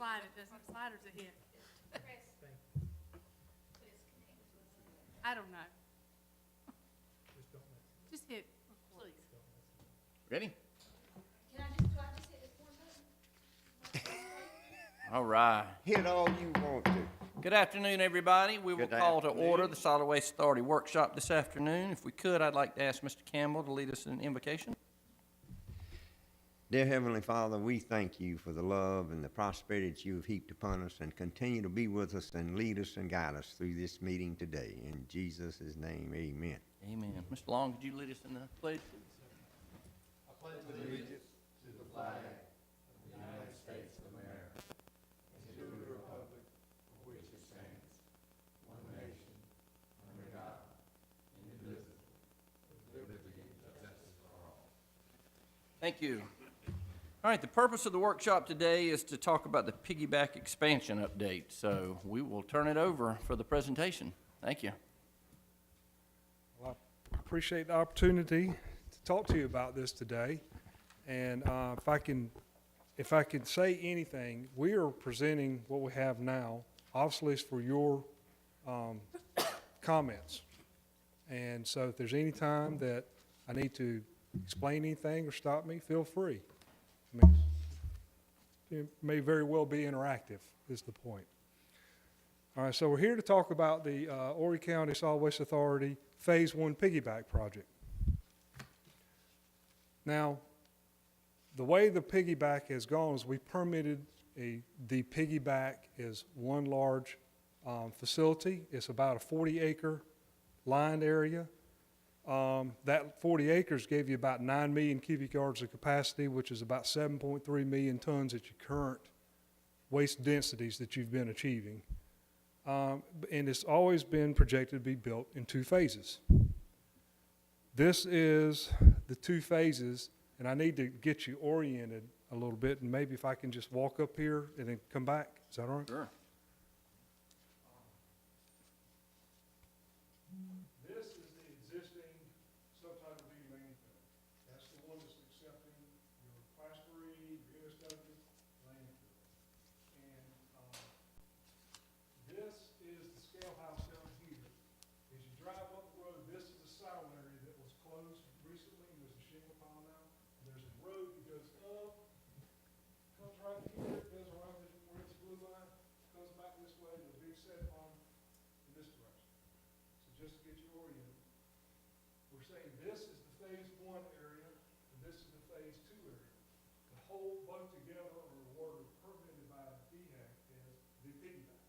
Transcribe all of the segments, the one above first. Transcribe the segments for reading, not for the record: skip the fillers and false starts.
slide it, there's some sliders that hit. I don't know. Just hit, please. Ready? Do I just hit this one button? All right. Hit all you want to. Good afternoon, everybody. We will Good call to afternoon. order the Solid Waste Authority Workshop this afternoon. If we could, I'd like to ask Mr. Campbell to lead us in an invocation. Dear Heavenly Father, we thank you for the love and the prosperity that you have heaped upon us, and continue to be with us and lead us and guide us through this meeting today. In Jesus' name, amen. Amen. Mr. Long, could you lead us in the pledge, please? Thank you. All right, the purpose of the workshop today is to talk about the piggyback expansion update. So we will turn it over for the presentation. Thank you. Well, I appreciate the opportunity to talk to you about this today. And if I can say anything, we are presenting what we have now. Obviously, it's for your comments. And so if there's any time that I need to explain anything or stop me, feel free. I mean, it may very well be interactive, is the point. All right, so we're here to talk about the Horry County Solid Waste Authority Phase 1 piggyback project. Now, the way the piggyback has gone is we permitted the piggyback as one large facility. It's about a 40-acre lined area. That 40 acres gave you about 9 million cubic yards of capacity, which is about 7.3 million tons at your current waste densities that you've been achieving. And it's always been projected to be built in 2 phases. This is the 2 phases, and I need to get you oriented a little bit, and maybe if I can just walk up here and then come back. Is that all right? Sure. This is the existing subtitle B landfill. That's the one that's accepting your Class 3, your USW landfill. And this is the scale house down here. As you drive up the road, this is a silo area that was closed recently. There's a shingle pile now. There's a road that goes up, comes right here, goes around where it's blue line, comes back this way, there's a big set on in this direction. So just to get you oriented, we're saying this is the phase 1 area, and this is the phase 2 area. The whole both together are awarded permitted by DHEC as the piggyback.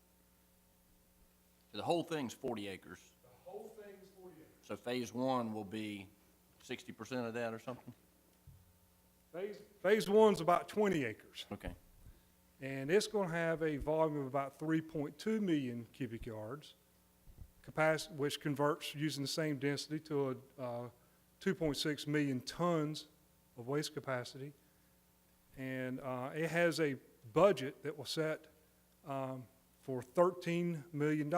So the whole thing's 40 acres. The whole thing is 40 acres. So phase 1 will be 60% of that or something? Phase 1's about 20 acres, Okay. and it's going to have a volume of about 3.2 million cubic yards, capacity, which converts using the same density to a 2.6 million tons of waste capacity. And it has a budget that will set for $13 million.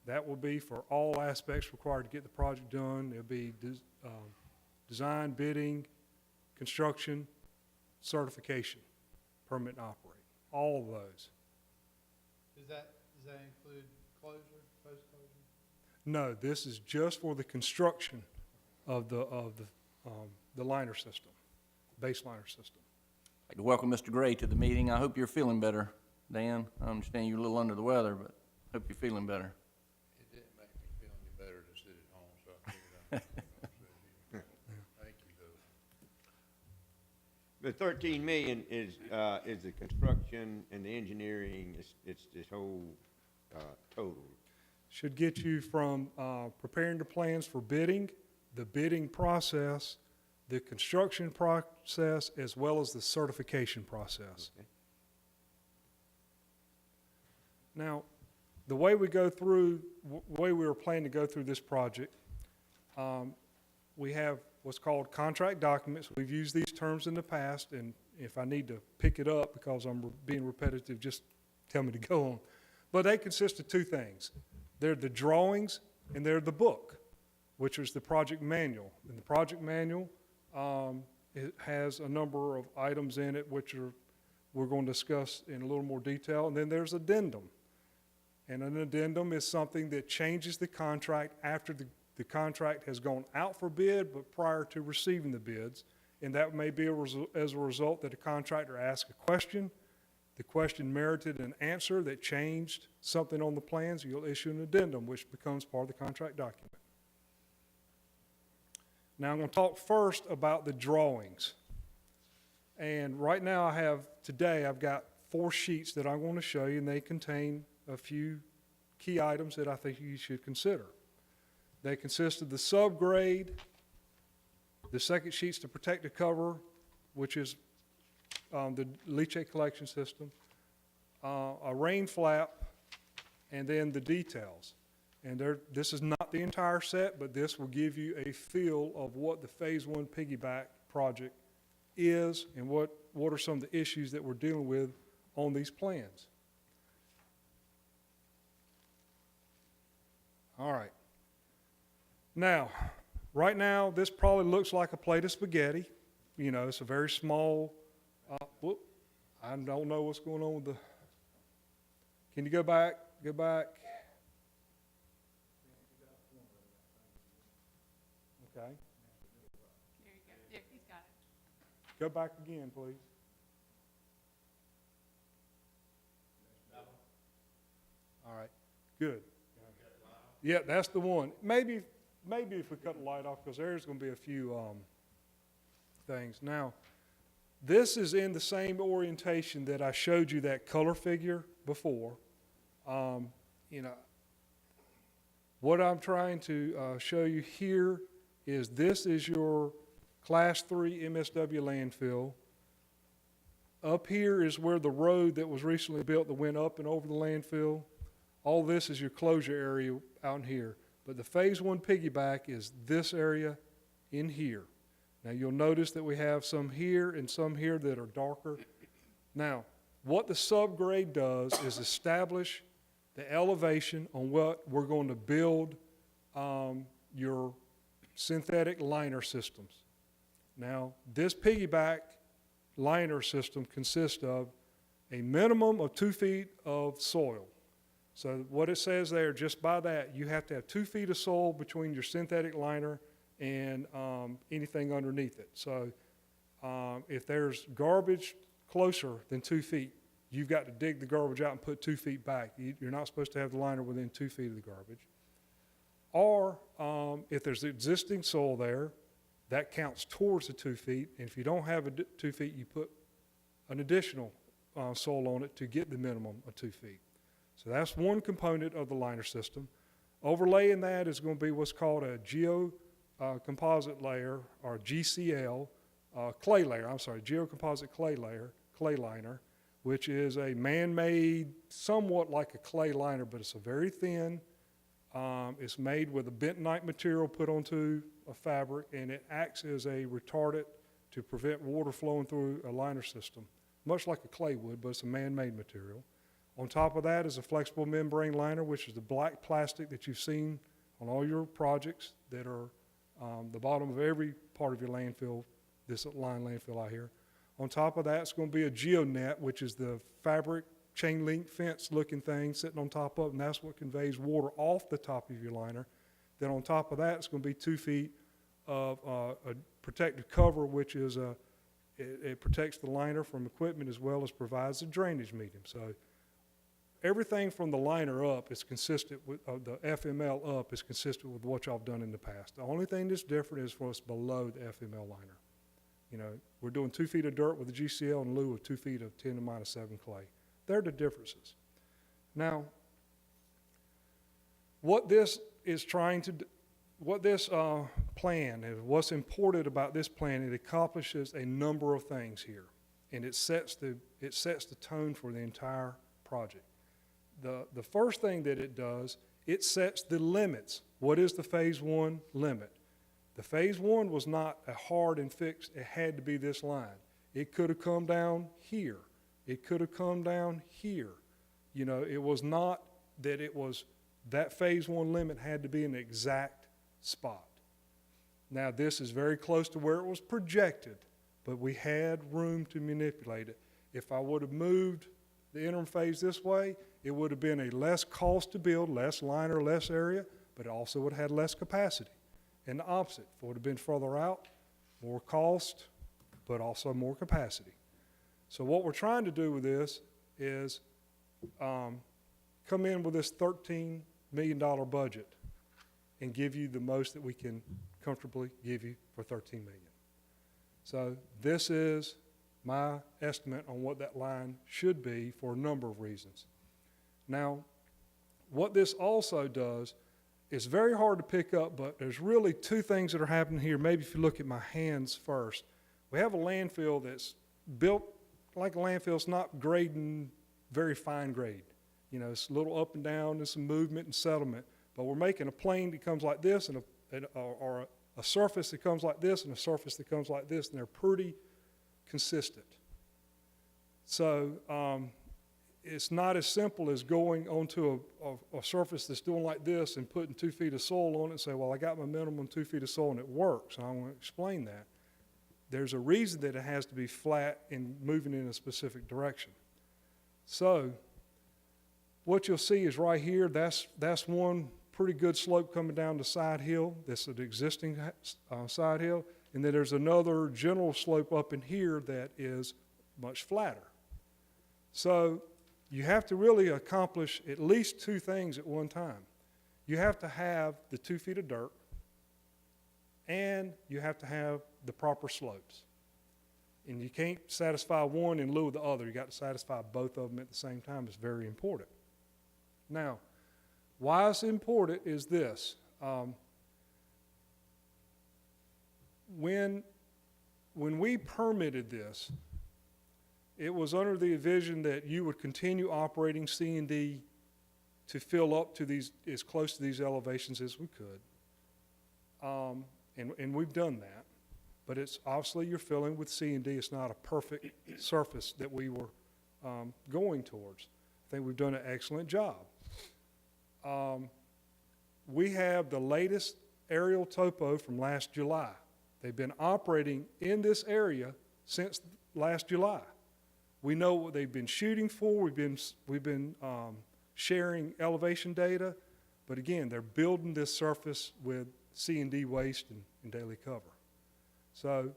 That will be for all aspects required to get the project done. It'll be design, bidding, construction, certification, permit and operate, all of those. Does that include closure, post-closure? No, this is just for the construction of the liner system, base liner system. I'd like to welcome Mr. Gray to the meeting. I hope you're feeling better, Dan. I understand you're a little under the weather, but hope you're feeling better. It didn't make me feel any better to sit at home, so I figured I'd thank you, though. The 13 million is the construction and the engineering. It's this whole total. Should get you from preparing the plans for bidding, the bidding process, the construction process, as well as the certification process. Okay. Now, the way we go through, the way we were planning to go through this project, we have what's called contract documents. We've used these terms in the past, and if I need to pick it up because I'm being repetitive, just tell me to go on. But they consist of 2 things. They're the drawings and they're the book, which is the project manual. And the project manual, it has a number of items in it which are we're going to discuss in a little more detail. And then there's addendum. And an addendum is something that changes the contract after the contract has gone out for bid, but prior to receiving the bids. And that may be as a result that a contractor asked a question. The question merited an answer that changed something on the plans. You'll issue an addendum, which becomes part of the contract document. Now I'm going to talk first about the drawings. And right now I've got 4 sheets that I'm going to show you, and they contain a few key items that I think you should consider. They consist of the subgrade, the second sheet's the protective cover, which is the leachate collection system, a rain flap, and then the details. And this is not the entire set, but this will give you a feel of what the Phase 1 piggyback project is and what are some of the issues that we're dealing with on these plans. All right. Now, right now, this probably looks like a plate of spaghetti. You know, it's a very small, I don't know what's going on with the, can you go back? Go back. Okay. There you go. Yeah, he's got it. Go back again, please. All right, good. Yeah, that's the one. Maybe if we cut the light off, because there's going to be a few things. Now, this is in the same orientation that I showed you that color figure before. You know, what I'm trying to show you here is this is your Class 3 MSW landfill. Up here is where the road that was recently built that went up and over the landfill. All this is your closure area out here. But the Phase 1 piggyback is this area in here. Now you'll notice that we have some here and some here that are darker. Now, what the subgrade does is establish the elevation on what we're going to build your synthetic liner systems. Now, this piggyback liner system consists of a minimum of 2 feet of soil. So what it says there, just by that, you have to have 2 feet of soil between your synthetic liner and anything underneath it. So if there's garbage closer than 2 feet, you've got to dig the garbage out and put 2 feet back. You're not supposed to have the liner within 2 feet of the garbage. Or if there's existing soil there, that counts towards the 2 feet. And if you don't have 2 feet, you put an additional soil on it to get the minimum of 2 feet. So that's one component of the liner system. Overlaying that is going to be what's called a geocomposite layer, or GCL, clay layer, geocomposite clay layer, clay liner, which is a man-made, somewhat like a clay liner, but it's a very thin. It's made with a bentonite material put onto a fabric, and it acts as a retardant to prevent water flowing through a liner system, much like a clay would, but it's a man-made material. On top of that is a flexible membrane liner, which is the black plastic that you've seen on all your projects that are the bottom of every part of your landfill, this line landfill out here. On top of that, it's going to be a geonet, which is the fabric chain link fence looking thing sitting on top of, and that's what conveys water off the top of your liner. Then on top of that, it's going to be 2 feet of a protective cover, which is it protects the liner from equipment as well as provides a drainage medium. So everything from the liner up is consistent with, the FML up is consistent with what y'all have done in the past. The only thing that's different is for what's below the FML liner. You know, we're doing 2 feet of dirt with the GCL in lieu of 2 feet of 10 to minus 7 clay. They're the differences. Now, what this is trying to do, what this plan is, what's important about this plan, it accomplishes a number of things here, and it sets the tone for the entire project. The first thing that it does, it sets the limits. What is the Phase 1 limit? The Phase 1 was not a hard and fixed, it had to be this line. It could have come down here. It could have come down here. You know, it was not that it was, that Phase 1 limit had to be an exact spot. Now, this is very close to where it was projected, but we had room to manipulate it. If I would have moved the interim phase this way, it would have been a less cost to build, less liner, less area, but it also would have had less capacity. And the opposite, if it would have been further out, more cost, but also more capacity. So what we're trying to do with this is come in with this $13 million budget and give you the most that we can comfortably give you for $13 million. So this is my estimate on what that line should be for a number of reasons. Now, what this also does is very hard to pick up, but there's really two things that are happening here. Maybe if you look at my hands first. We have a landfill that's built like a landfill. It's not grading very fine grade. You know, it's a little up and down and some movement and settlement. But we're making a plane that comes like this or a surface that comes like this and a surface that comes like this, and they're pretty consistent. So it's not as simple as going onto a surface that's doing like this and putting 2 feet of soil on it and say, well, I got my minimum 2 feet of soil and it works. And I want to explain that. There's a reason that it has to be flat and moving in a specific direction. So what you'll see is right here, that's one pretty good slope coming down the side hill. That's an existing side hill. And then there's another general slope up in here that is much flatter. So you have to really accomplish at least two things at one time. You have to have the 2 feet of dirt, and you have to have the proper slopes. And you can't satisfy one in lieu of the other. You got to satisfy both of them at the same time. It's very important. Now, why it's important is this. When we permitted this, it was under the vision that you would continue operating C&D to fill up to these, as close to these elevations as we could. And we've done that. But it's obviously you're filling with C&D. It's not a perfect surface that we were going towards. I think we've done an excellent job. We have the latest aerial topo from last July. They've been operating in this area since last July. We know what they've been shooting for. We've been sharing elevation data, but again, they're building this surface with C&D waste and daily cover. So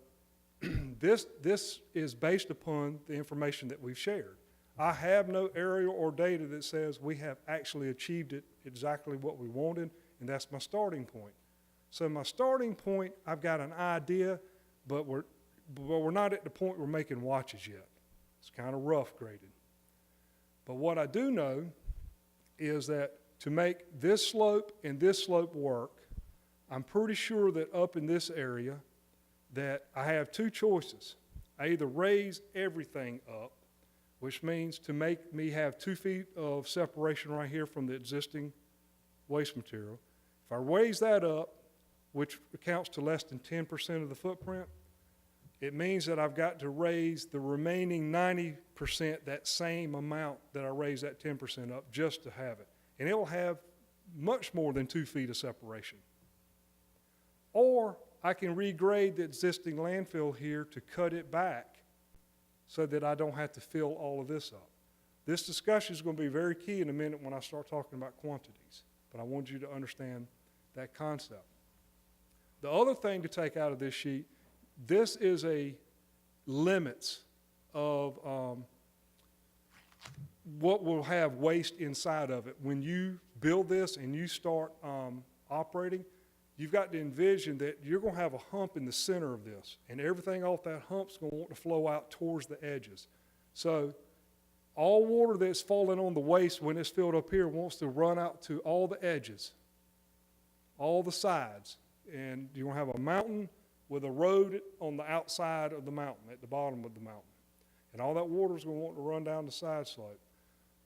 this is based upon the information that we've shared. I have no aerial or data that says we have actually achieved it exactly what we wanted, and that's my starting point. So my starting point, I've got an idea, but we're not at the point we're making watches yet. It's kind of rough graded. But what I do know is that to make this slope and this slope work, I'm pretty sure that up in this area that I have two choices. I either raise everything up, which means to make me have 2 feet of separation right here from the existing waste material. If I raise that up, which accounts to less than 10% of the footprint, it means that I've got to raise the remaining 90%, that same amount that I raised that 10% up, just to have it. And it will have much more than 2 feet of separation. Or I can regrade the existing landfill here to cut it back so that I don't have to fill all of this up. This discussion is going to be very key in a minute when I start talking about quantities, but I want you to understand that concept. The other thing to take out of this sheet, this is a limits of what will have waste inside of it. When you build this and you start operating, you've got to envision that you're going to have a hump in the center of this, and everything off that hump's going to want to flow out towards the edges. So all water that's falling on the waste when it's filled up here wants to run out to all the edges, all the sides. And you're going to have a mountain with a road on the outside of the mountain, at the bottom of the mountain. And all that water is going to want to run down the side slope.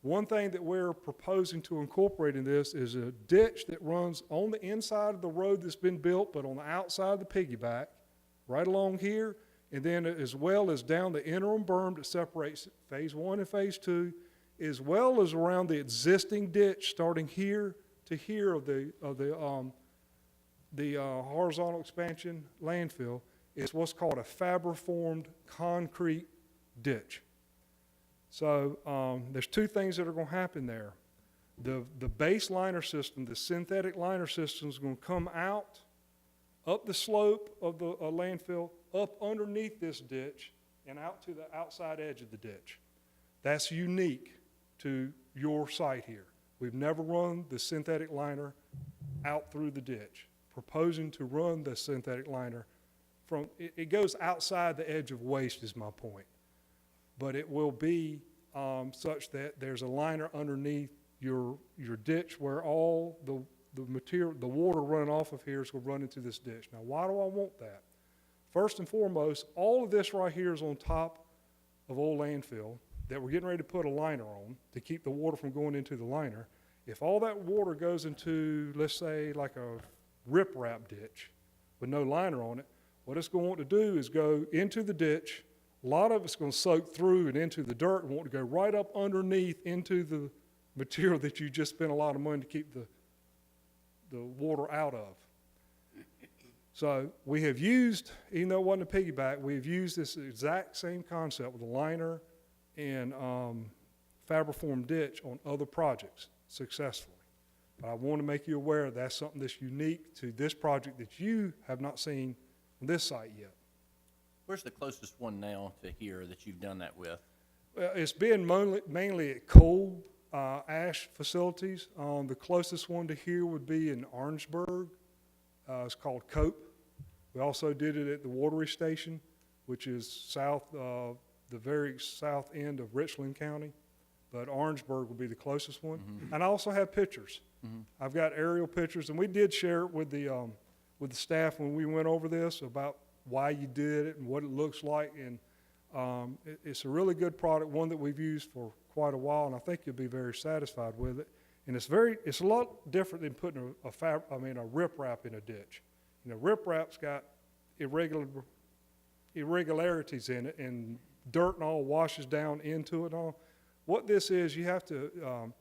One thing that we're proposing to incorporate in this is a ditch that runs on the inside of the road that's been built, but on the outside of the piggyback, right along here, and then as well as down the interim berm that separates phase 1 and phase 2, as well as around the existing ditch starting here to here of the horizontal expansion landfill is what's called a fabriformed concrete ditch. So there's two things that are going to happen there. The base liner system, the synthetic liner system, is going to come out up the slope of the landfill, up underneath this ditch, and out to the outside edge of the ditch. That's unique to your site here. We've never run the synthetic liner out through the ditch. Proposing to run the synthetic liner from, it goes outside the edge of waste is my point. But it will be such that there's a liner underneath your ditch where all the material, the water running off of here is going to run into this ditch. Now, why do I want that? First and foremost, all of this right here is on top of old landfill that we're getting ready to put a liner on to keep the water from going into the liner. If all that water goes into, let's say, like a riprap ditch with no liner on it, what it's going to want to do is go into the ditch. A lot of it's going to soak through and into the dirt and want to go right up underneath into the material that you just spent a lot of money to keep the water out of. So we have used, even though it wasn't a piggyback, we have used this exact same concept with a liner and Fabriform ditch on other projects successfully. But I want to make you aware that's something that's unique to this project that you have not seen on this site yet. Where's the closest one now to here that you've done that with? Well, it's been mainly at coal ash facilities. The closest one to here would be in Orangeburg. It's called Cope. We also did it at the Watery Station, which is south, the very south end of Richland County. But Orangeburg will be the closest one. Mm-hmm. And I also have pictures. Mm-hmm. I've got aerial pictures, and we did share it with the staff when we went over this about why you did it and what it looks like. And it's a really good product, one that we've used for quite a while, and I think you'll be very satisfied with it. And it's a lot different than putting a riprap in a ditch. You know, riprap's got irregularities in it, and dirt and all washes down into it all. What this is, you have to,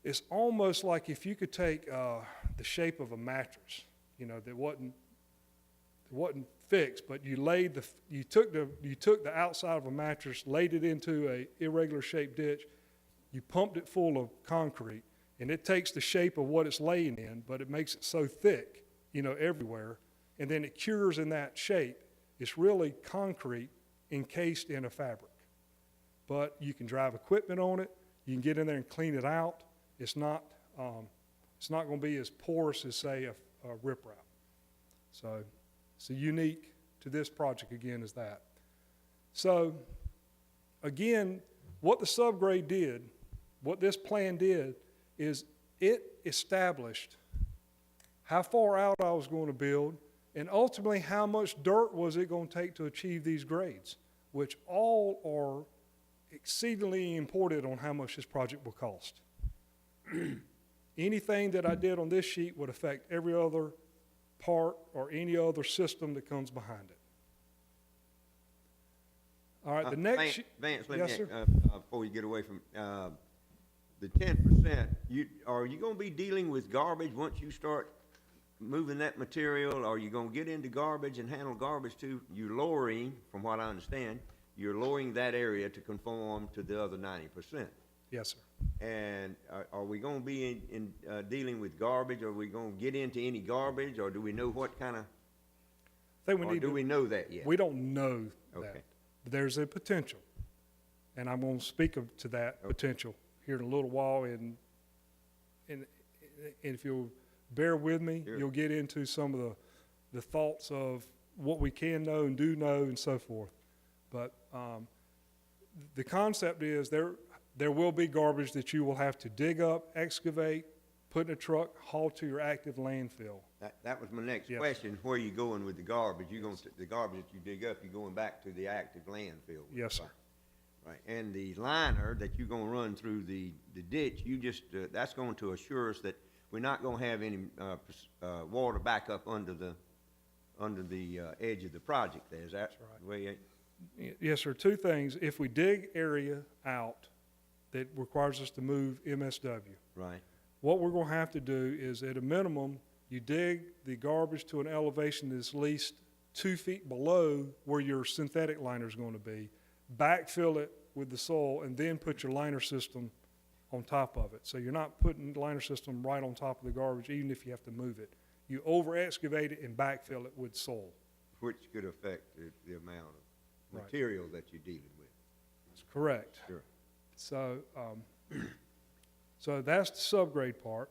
it's almost like if you could take the shape of a mattress, you know, that wasn't fixed, but you took the outside of a mattress, laid it into a irregular shaped ditch, you pumped it full of concrete, and it takes the shape of what it's laying in, but it makes it so thick, you know, everywhere, and then it cures in that shape. It's really concrete encased in a fabric. But you can drive equipment on it, you can get in there and clean it out. It's not going to be as porous as, say, a riprap. So it's unique to this project, again, is that. So, again, what the subgrade did, what this plan did, is it established how far out I was going to build, and ultimately how much dirt was it going to take to achieve these grades, which all are exceedingly important on how much this project will cost. Anything that I did on this sheet would affect every other part or any other system that comes behind it. All right, the next sheet. Vance, let yes, me, sir? before you get away from the 10%, are you going to be dealing with garbage once you start moving that material? Are you going to get into garbage and handle garbage too? You're lowering, from what I understand, you're lowering that area to conform to the other 90%. Yes, sir. And are we going to be in dealing with garbage? Are we going to get into any garbage, or do we know what kind of? We know that yet? We don't know Okay. that. But there's a potential, and I'm going to speak to that potential here in a little while. And if you'll bear with me, Sure. You'll get into some of the thoughts of what we can know and do know and so forth. But the concept is there will be garbage that you will have to dig up, excavate, put in a truck, haul to your active landfill. That was my next Yes. question. Where are you going with the garbage? The garbage that you dig up, you're going back to the active landfill. Yes, sir. Right. And the liner that you're going to run through the ditch, that's going to assure us that we're not going to have any water back up under the edge of the project there. Is that right. the way? Yes, sir. Two things. If we dig area out that requires us to move MSW, Right. what we're going to have to do is, at a minimum, you dig the garbage to an elevation that's at least 2 feet below where your synthetic liner is going to be, backfill it with the soil and then put your liner system on top of it. So you're not putting the liner system right on top of the garbage, even if you have to move it. You over-excavate it and backfill it with soil. Which could affect the amount of Right. material that you're dealing with. That's correct. Sure. So, so that's the subgrade part.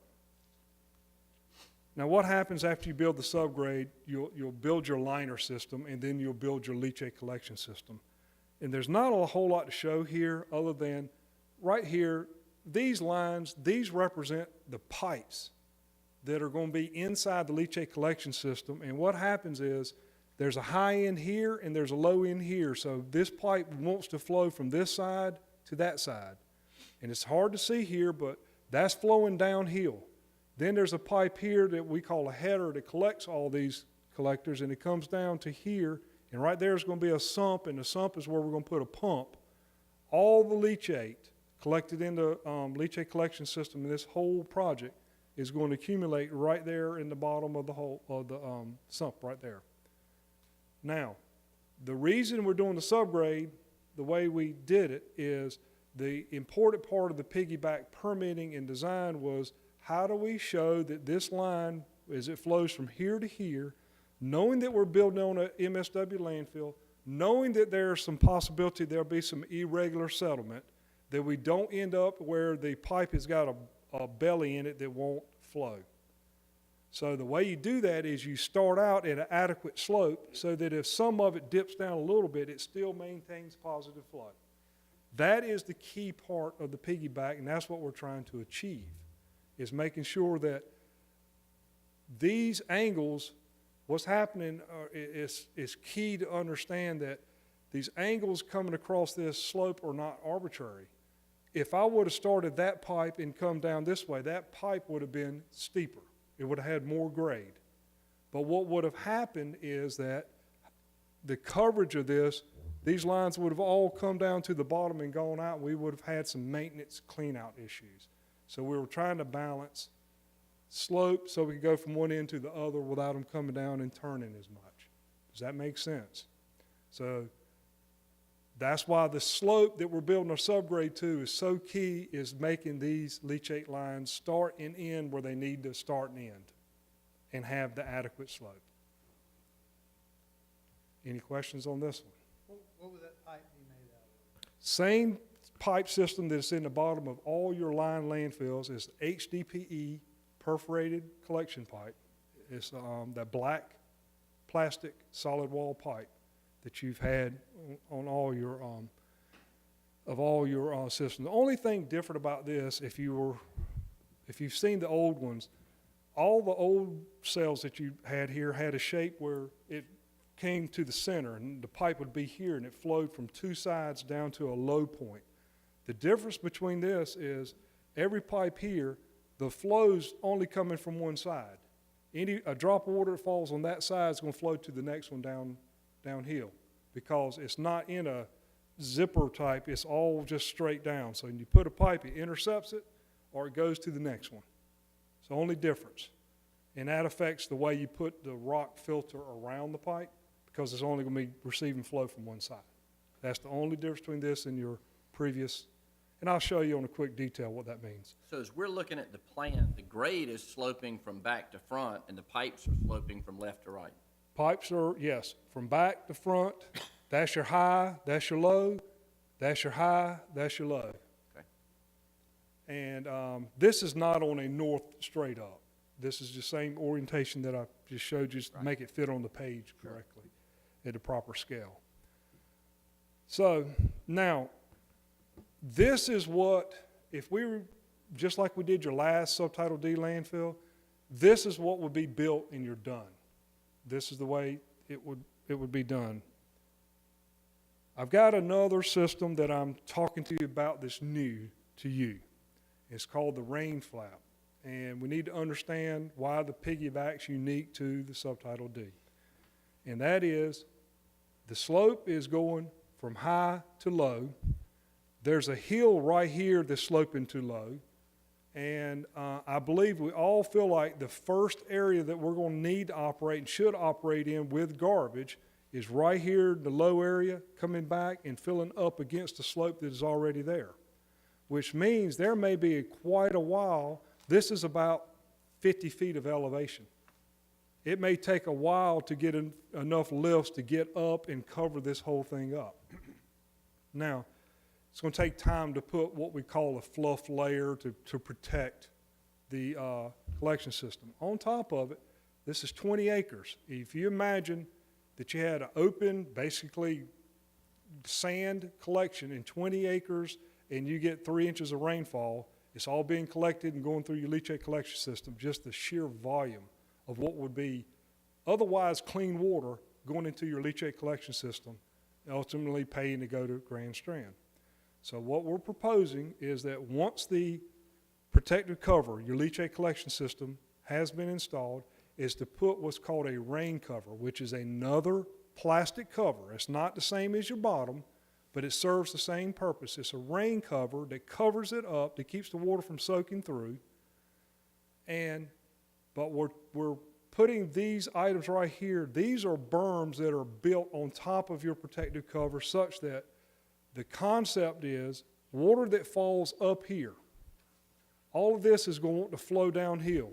Now, what happens after you build the subgrade? You'll build your liner system, and then you'll build your leachate collection system. And there's not a whole lot to show here other than right here, these lines, these represent the pipes that are going to be inside the leachate collection system. And what happens is there's a high end here and there's a low end here. So this pipe wants to flow from this side to that side. And it's hard to see here, but that's flowing downhill. Then there's a pipe here that we call a header that collects all these collectors, and it comes down to here. And right there is going to be a sump, and the sump is where we're going to put a pump. All the leachate collected in the leachate collection system in this whole project is going to accumulate right there in the bottom of the hole of the sump right there. Now, the reason we're doing the subgrade the way we did it is the important part of the piggyback permitting and design was how do we show that this line, as it flows from here to here, knowing that we're building on a MSW landfill, knowing that there's some possibility there'll be some irregular settlement, that we don't end up where the pipe has got a belly in it that won't flow. So the way you do that is you start out at an adequate slope so that if some of it dips down a little bit, it still maintains positive flow. That is the key part of the piggyback, and that's what we're trying to achieve, is making sure that these angles, what's happening is key to understand that these angles coming across this slope are not arbitrary. If I would have started that pipe and come down this way, that pipe would have been steeper. It would have had more grade. But what would have happened is that the coverage of this, these lines would have all come down to the bottom and gone out, and we would have had some maintenance clean-out issues. So we were trying to balance slope so we could go from one end to the other without them coming down and turning as much. Does that make sense? So that's why the slope that we're building our subgrade to is so key, is making these leachate lines start and end where they need to start and end and have the adequate slope. Any questions on this one? What would that pipe be made out of? Same pipe system that's in the bottom of all your line landfills is HDPE perforated collection pipe. It's that black plastic solid wall pipe that you've had on all your systems. The only thing different about this, if you've seen the old ones, all the old cells that you had here had a shape where it came to the center, and the pipe would be here, and it flowed from two sides down to a low point. The difference between this is every pipe here, the flow's only coming from one side. A drop of water that falls on that side is going to flow to the next one downhill, because it's not in a zipper type, it's all just straight down. So when you put a pipe, it intercepts it or it goes to the next one. It's the only difference. And that affects the way you put the rock filter around the pipe, because it's only going to be receiving flow from one side. That's the only difference between this and your previous, and I'll show you on a quick detail what that means. So as we're looking at the plan, the grade is sloping from back to front, and the pipes are sloping from left to right. Pipes are, yes, from back to front. That's your high, that's your low, that's your high, that's your low. Okay. And this is not on a north straight up. This is the same orientation that I just showed you, just to make it fit on the page correctly at the proper scale. So now, this is what, if we were, just like we did your last Subtitle D landfill, this is what would be built and you're done. This is the way it would be done. I've got another system that I'm talking to you about that's new to you. It's called the rain flap. And we need to understand why the piggyback's unique to the Subtitle D. And that is, the slope is going from high to low. There's a hill right here that's sloping to low. And I believe we all feel like the first area that we're going to need to operate and should operate in with garbage is right here, the low area, coming back and filling up against the slope that is already there, which means there may be quite a while. This is about 50 feet of elevation. It may take a while to get enough lifts to get up and cover this whole thing up. Now, it's going to take time to put what we call a fluff layer to protect the collection system. On top of it, this is 20 acres. If you imagine that you had an open, basically sand collection in 20 acres and you get 3 inches of rainfall, it's all being collected and going through your leachate collection system, just the sheer volume of what would be otherwise clean water going into your leachate collection system, ultimately paying to go to Grand Strand. So what we're proposing is that once the protective cover, your leachate collection system, has been installed, is to put what's called a rain cover, which is another plastic cover. It's not the same as your bottom, but it serves the same purpose. It's a rain cover that covers it up, that keeps the water from soaking through. But we're putting these items right here. These are berms that are built on top of your protective cover such that the concept is water that falls up here, all of this is going to want to flow downhill.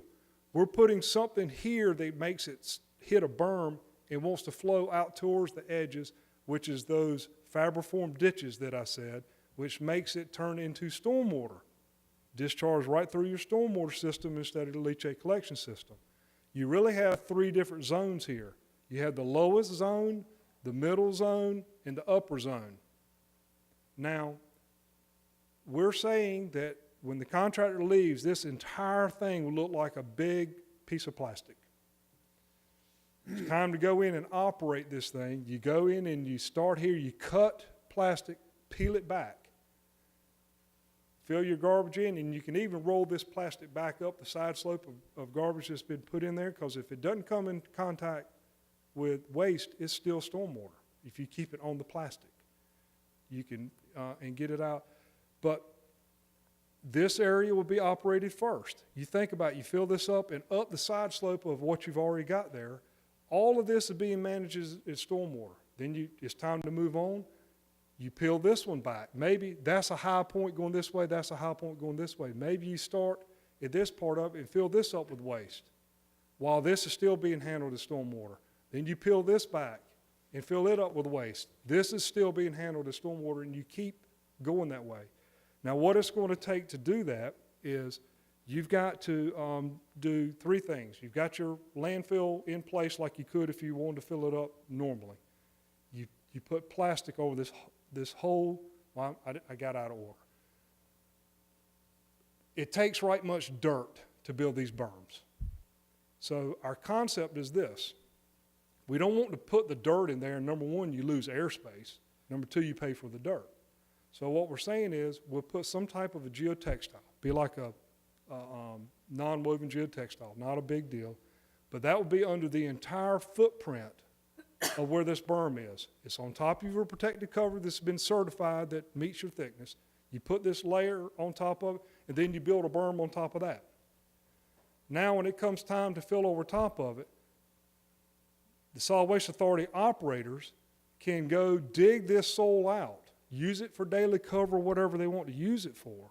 We're putting something here that makes it hit a berm and wants to flow out towards the edges, which is those fabriform ditches that I said, which makes it turn into stormwater. Discharge right through your stormwater system instead of the leachate collection system. You really have 3 different zones here. You have the lowest zone, the middle zone, and the upper zone. Now, we're saying that when the contractor leaves, this entire thing will look like a big piece of plastic. It's time to go in and operate this thing. You go in and you start here, you cut plastic, peel it back, fill your garbage in, and you can even roll this plastic back up the side slope of garbage that's been put in there, because if it doesn't come in contact with waste, it's still stormwater if you keep it on the plastic. You can and get it out. But this area will be operated first. You think about it, you fill this up, and up the side slope of what you've already got there, all of this is being managed as stormwater. Then it's time to move on. You peel this one back. Maybe that's a high point going this way, that's a high point going this way. Maybe you start at this part of it and fill this up with waste while this is still being handled as stormwater. Then you peel this back and fill it up with waste. This is still being handled as stormwater, and you keep going that way. Now, what it's going to take to do that is you've got to do 3 things. You've got your landfill in place like you could if you wanted to fill it up normally. You put plastic over this whole, well, I got out of order. It takes right much dirt to build these berms. So our concept is this. We don't want to put the dirt in there, and number 1, you lose airspace. Number 2, you pay for the dirt. So what we're saying is we'll put some type of a geotextile, be like a non-woven geotextile, not a big deal, but that will be under the entire footprint of where this berm is. It's on top of your protective cover that's been certified that meets your thickness. You put this layer on top of it, and then you build a berm on top of that. Now when it comes time to fill over top of it, the Solid Waste Authority operators can go dig this soil out, use it for daily cover, whatever they want to use it for,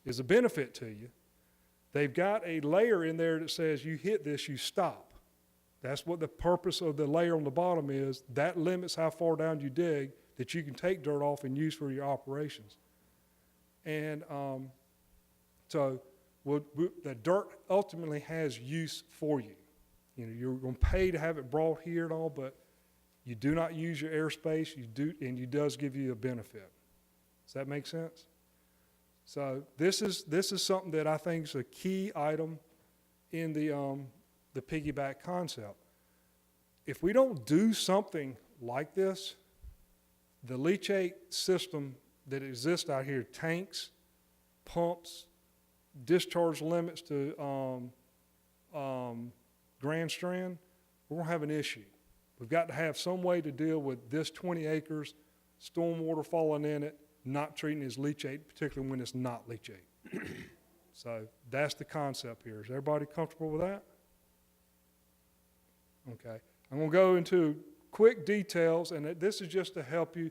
is a benefit to you. They've got a layer in there that says you hit this, you stop. That's what the purpose of the layer on the bottom is. That limits how far down you dig that you can take dirt off and use for your operations. And so the dirt ultimately has use for you. You know, you're going to pay to have it brought here and all, but you do not use your airspace. You do, and it does give you a benefit. Does that make sense? So this is something that I think is a key item in the piggyback concept. If we don't do something like this, the leachate system that exists out here, tanks, pumps, discharge limits to Grand Strand, we're going to have an issue. We've got to have some way to deal with this 20 acres, stormwater falling in it, not treating it as leachate, particularly when it's not leachate. So that's the concept here. Is everybody comfortable with that? Okay. I'm going to go into quick details, and this is just to help you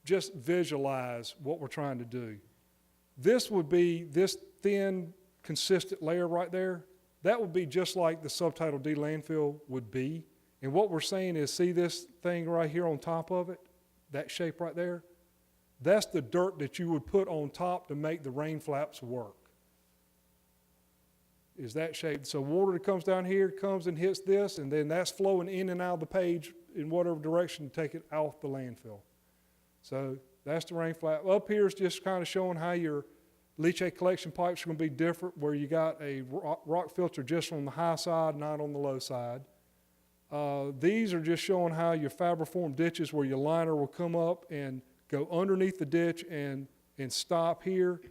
just visualize what we're trying to do. This would be this thin, consistent layer right there. That would be just like the subtitle D landfill would be. And what we're saying is, see this thing right here on top of it? That shape right there? That's the dirt that you would put on top to make the rain flaps work. Is that shape. So water that comes down here comes and hits this, and then that's flowing in and out of the page in whatever direction to take it out the landfill. So that's the rain flap. Up here is just kind of showing how your leachate collection pipes are going to be different, where you got a rock filter just on the high side, not on the low side. These are just showing how your fabriform ditches, where your liner will come up and go underneath the ditch and stop here.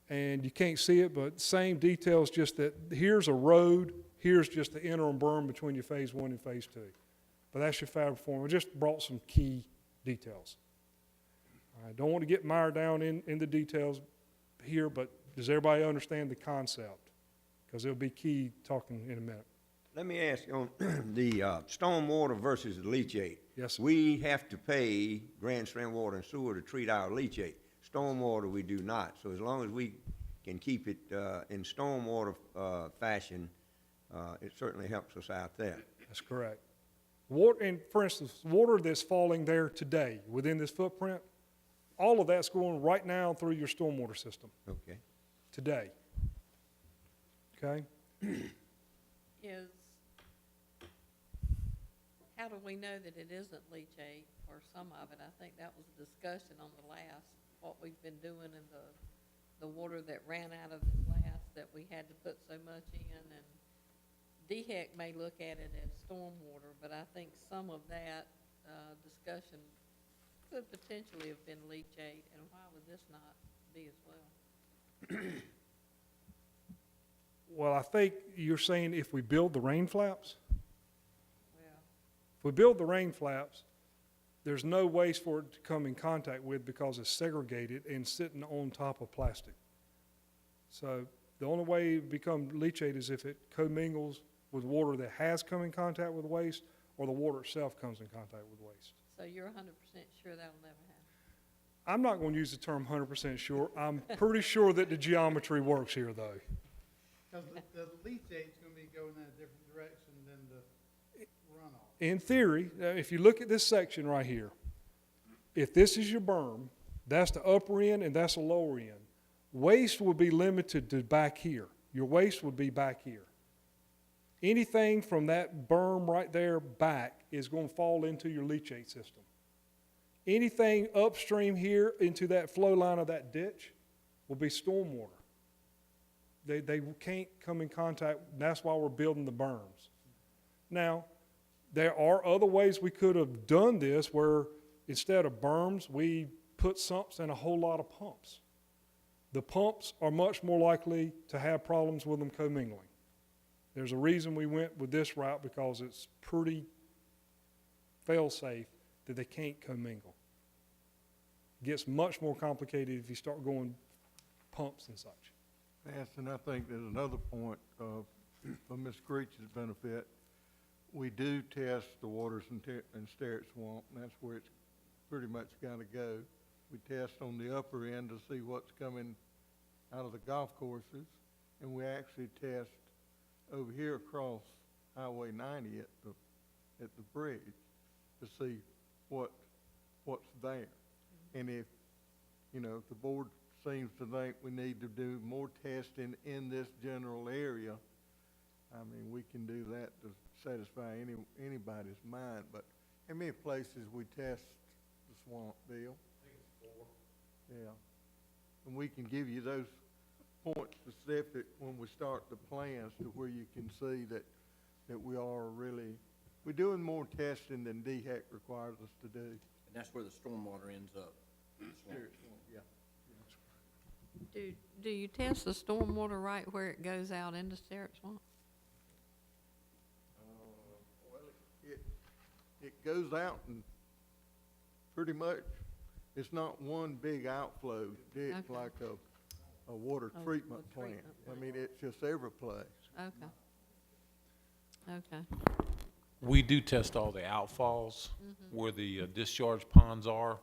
And you can't see it, but same details, just that here's a road, here's just the interim berm between your phase 1 and phase 2. But that's your fabriform. I just brought some key details. I don't want to get mired down in the details here, but does everybody understand the concept? Because it'll be key talking in a minute. Let me ask you on the stormwater versus the leachate. Yes, sir. We have to pay Grand Strand Water and Sewer to treat our leachate. Stormwater, we do not. So as long as we can keep it in stormwater fashion, it certainly helps us out there. That's correct. Water, and for instance, water that's falling there today within this footprint, all of that's going right now through your stormwater system Okay. today. Okay? How do we know that it isn't leachate or some of it? I think that was a discussion on the last, what we've been doing in the water that ran out of this last, that we had to put so much in. And DHEC may look at it as stormwater, but I think some of that discussion could potentially have been leachate, and why would this not be as well? Well, I think you're saying if we build the rain flaps? Well, If we build the rain flaps, there's no waste for it to come in contact with because it's segregated and sitting on top of plastic. So the only way it becomes leachate is if it commingles with water that has come in contact with waste, or the water itself comes in contact with waste. so you're 100% sure that'll never happen? I'm not going to use the term 100% sure. I'm pretty sure that the geometry works here, though. Because the leachate's gonna be going in a different direction than the runoff. In theory, if you look at this section right here, if this is your berm, that's the upper end and that's the lower end. Waste would be limited to back here. Your waste would be back here. Anything from that berm right there back is going to fall into your leachate system. Anything upstream here into that flow line of that ditch will be stormwater. They can't come in contact. That's why we're building the berms. Now, there are other ways we could have done this, where instead of berms, we put sumps and a whole lot of pumps. The pumps are much more likely to have problems with them commingling. There's a reason we went with this route, because it's pretty fail-safe that they can't commingle. It gets much more complicated if you start going pumps and such. Yes, and I think there's another point, for Ms. Creech's benefit. We do test the waters in Sterrett Swamp, and that's where it's pretty much gotta go. We test on the upper end to see what's coming out of the golf courses, and we actually test over here across Highway 90 at the bridge to see what's there. And if the board seems to think we need to do more testing in this general area, I mean, we can do that to satisfy anybody's mind. But how many places we test the swamp, Bill? I think it's 4. Yeah. And we can give you those point specific when we start the plans, to where you can see that we are really, we're doing more testing than DHEC requires us to do. And that's where the stormwater ends up. Yeah. Do you test the stormwater right where it goes out into Sterrett Swamp? Well, it goes out, and pretty much it's not one big outflow ditch Okay. like a water treatment plant. treatment I mean, it's just every place. Okay. Okay. We do test all the outfalls where the discharge ponds are,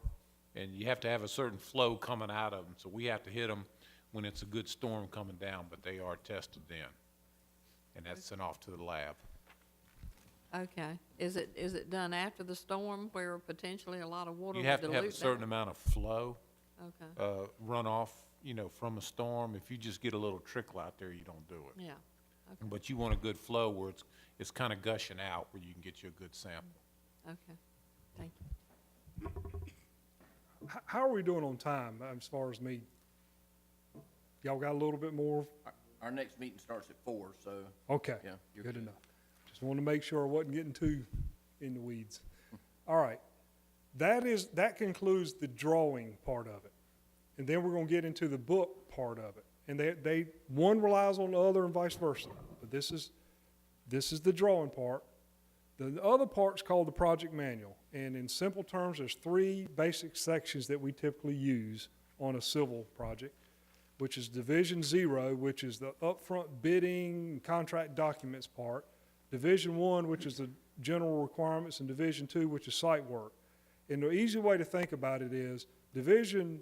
and you have to have a certain flow coming out of them. So we have to hit them when it's a good storm coming down, but they are tested then. And that's sent off to the lab. Okay. Is it done after the storm where potentially a lot of water You would have to have a dilute certain that? amount of flow, Okay, runoff, from a storm. If you just get a little trickle out there, you don't do it. yeah, okay, But you want a good flow where it's kind of gushing out, where you can get you a good sample. okay. Thank you. How are we doing on time as far as me? Y'all got a little bit more? Our next meeting starts at 4, so, Okay, yeah, you're good good. enough. Just wanted to make sure I wasn't getting too in the weeds. All right, that concludes the drawing part of it. And then we're gonna get into the book part of it. And one relies on the other and vice versa. But this is the drawing part. The other part's called the project manual. And in simple terms, there's 3 basic sections that we typically use on a civil project, which is Division 0, which is the upfront bidding, contract documents part. Division 1, which is the general requirements, and Division 2, which is site work. And the easy way to think about it is Division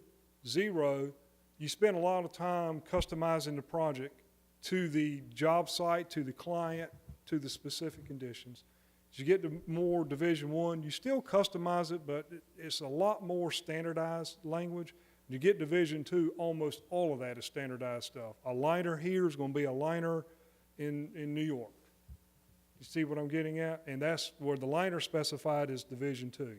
0, you spend a lot of time customizing the project to the job site, to the client, to the specific conditions. As you get to more Division 1, you still customize it, but it's a lot more standardized language. You get Division 2, almost all of that is standardized stuff. A liner here is going to be a liner in New York. You see what I'm getting at? And that's where the liner specified is Division 2.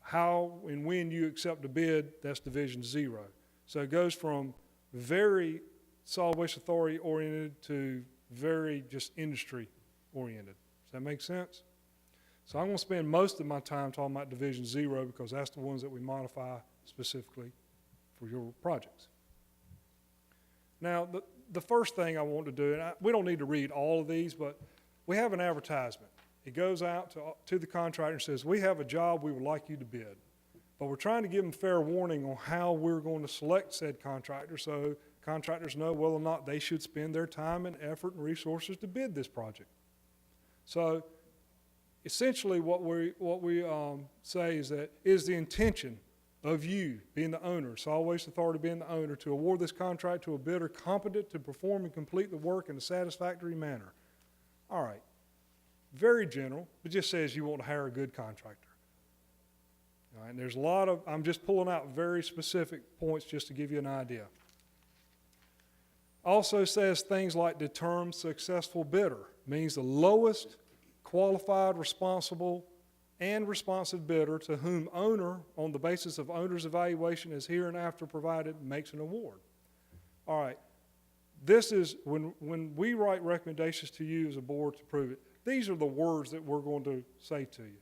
How and when you accept a bid, that's Division 0. So it goes from very solid waste authority oriented to very just industry oriented. Does that make sense? So I'm going to spend most of my time talking about Division 0 because that's the ones that we modify specifically for your projects. Now, the first thing I want to do, and we don't need to read all of these, but we have an advertisement. It goes out to the contractor and says, we have a job we would like you to bid. But we're trying to give them fair warning on how we're going to select said contractor so contractors know whether or not they should spend their time and effort and resources to bid this project. So essentially what we say is that is the intention of you being the owner, solid waste authority being the owner, to award this contract to a bidder competent to perform and complete the work in a satisfactory manner. All right. Very general. It just says you want to hire a good contractor. All right, and there's a lot of, I'm just pulling out very specific points just to give you an idea. Also says things like the term successful bidder means the lowest qualified, responsible, and responsive bidder to whom owner, on the basis of owner's evaluation as hereinafter provided, makes an award. All right. This is, when we write recommendations to you as a board to approve it, these are the words that we're going to say to you.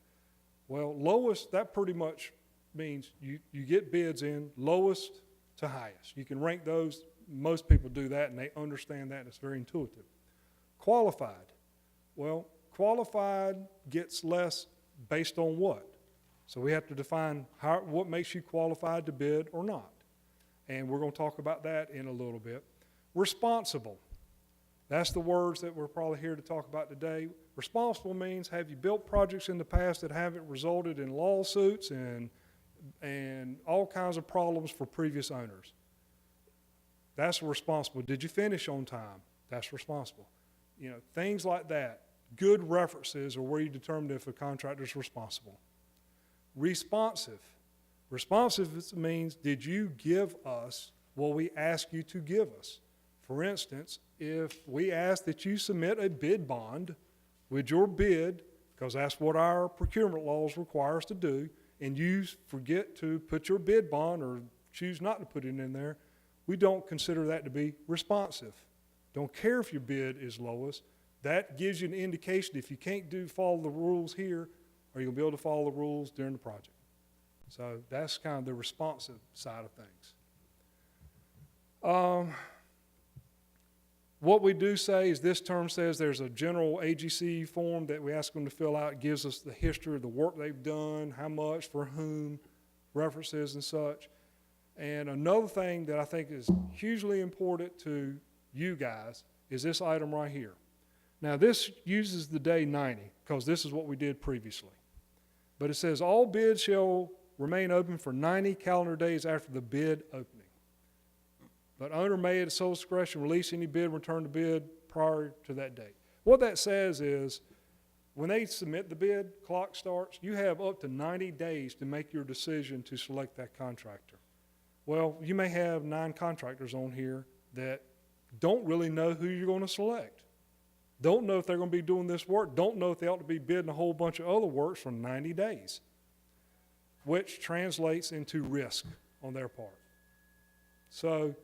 Well, lowest, that pretty much means you get bids in lowest to highest. You can rank those. Most people do that, and they understand that, and it's very intuitive. Qualified. Well, qualified gets less based on what? So we have to define what makes you qualified to bid or not. And we're going to talk about that in a little bit. Responsible. That's the words that we're probably here to talk about today. Responsible means, have you built projects in the past that haven't resulted in lawsuits and all kinds of problems for previous owners? That's responsible. Did you finish on time? That's responsible. Things like that. Good references are where you determine if a contractor is responsible. Responsive. Responsive means, did you give us what we ask you to give us? For instance, if we ask that you submit a bid bond with your bid, because that's what our procurement laws require us to do, and you forget to put your bid bond or choose not to put it in there, we don't consider that to be responsive. Don't care if your bid is lowest. That gives you an indication if you can't follow the rules here, are you going to be able to follow the rules during the project? So that's kind of the responsive side of things. What we do say is this term says there's a general AGC form that we ask them to fill out. It gives us the history of the work they've done, how much, for whom, references and such. And another thing that I think is hugely important to you guys is this item right here. Now this uses the day 90. because this is what we did previously. But it says all bids shall remain open for 90 calendar days after the bid opening. But owner may at sole discretion release any bid and return the bid prior to that date. What that says is when they submit the bid, clock starts, you have up to 90 days to make your decision to select that contractor. Well, you may have 9 contractors on here that don't really know who you're going to select. Don't know if they're going to be doing this work, don't know if they ought to be bidding a whole bunch of other works for 90 days, which translates into risk on their part. So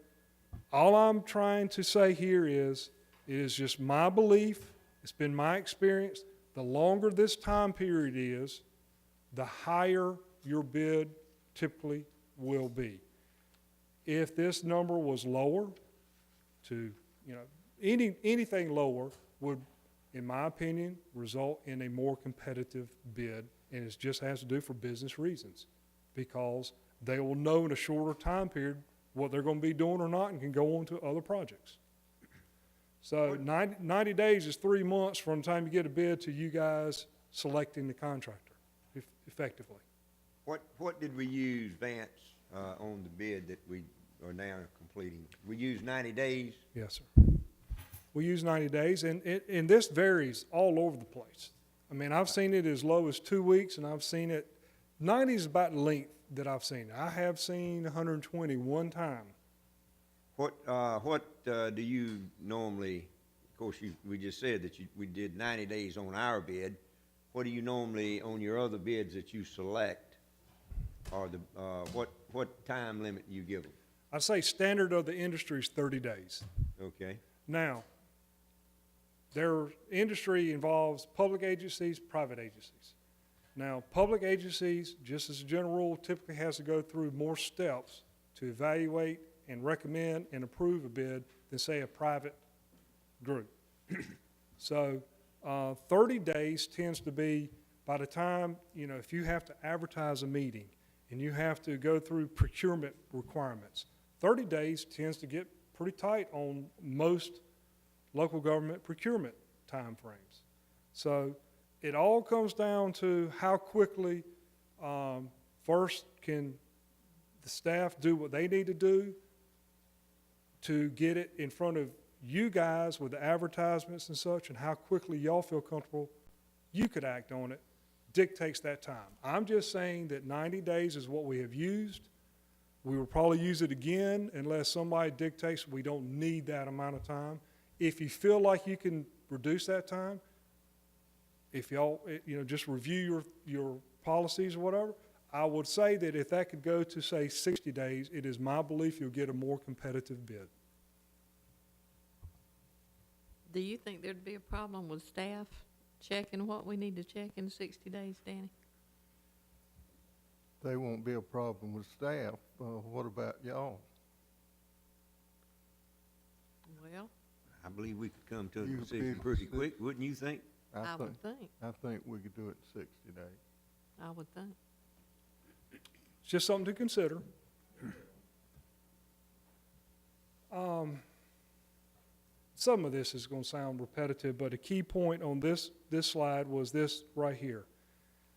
all I'm trying to say here is, it is just my belief, it's been my experience, the longer this time period is, the higher your bid typically will be. If this number was lower to, anything lower would, in my opinion, result in a more competitive bid, and it just has to do for business reasons, because they will know in a shorter time period what they're going to be doing or not and can go on to other projects. So 90 days is 3 months from the time you get a bid to you guys selecting the contractor effectively. What did we use, Vance, on the bid that we are now completing? We used 90 days? Yes, sir. We use 90 days, and this varies all over the place. I mean, I've seen it as low as 2 weeks, and I've seen it, 90 is about the length that I've seen. I have seen 120 one time. What do you normally, of course, we just said that we did 90 days on our bid. What do you normally, on your other bids that you select, or what time limit you give them? I'd say standard of the industry is 30 days. Okay. Now, their industry involves public agencies, private agencies. Now, public agencies, just as a general rule, typically has to go through more steps to evaluate and recommend and approve a bid than, say, a private group. So 30 days tends to be, by the time, if you have to advertise a meeting and you have to go through procurement requirements, 30 days tends to get pretty tight on most local government procurement timeframes. So it all comes down to how quickly, first, can the staff do what they need to do to get it in front of you guys with the advertisements and such, and how quickly y'all feel comfortable you could act on it dictates that time. I'm just saying that 90 days is what we have used. We will probably use it again unless somebody dictates we don't need that amount of time. If you feel like you can reduce that time, if y'all, just review your policies or whatever, I would say that if that could go to, say, 60 days, it is my belief you'll get a more competitive bid. Do you think there'd be a problem with staff checking what we need to check in 60 days, Danny? They won't be a problem with staff. What about y'all? Well, I believe we could come to a You decision bid pretty six- quick, wouldn't you think? I would think. I think we could do it in 60 days. I would think. It's just something to consider. Some of this is going to sound repetitive, but a key point on this slide was this right here.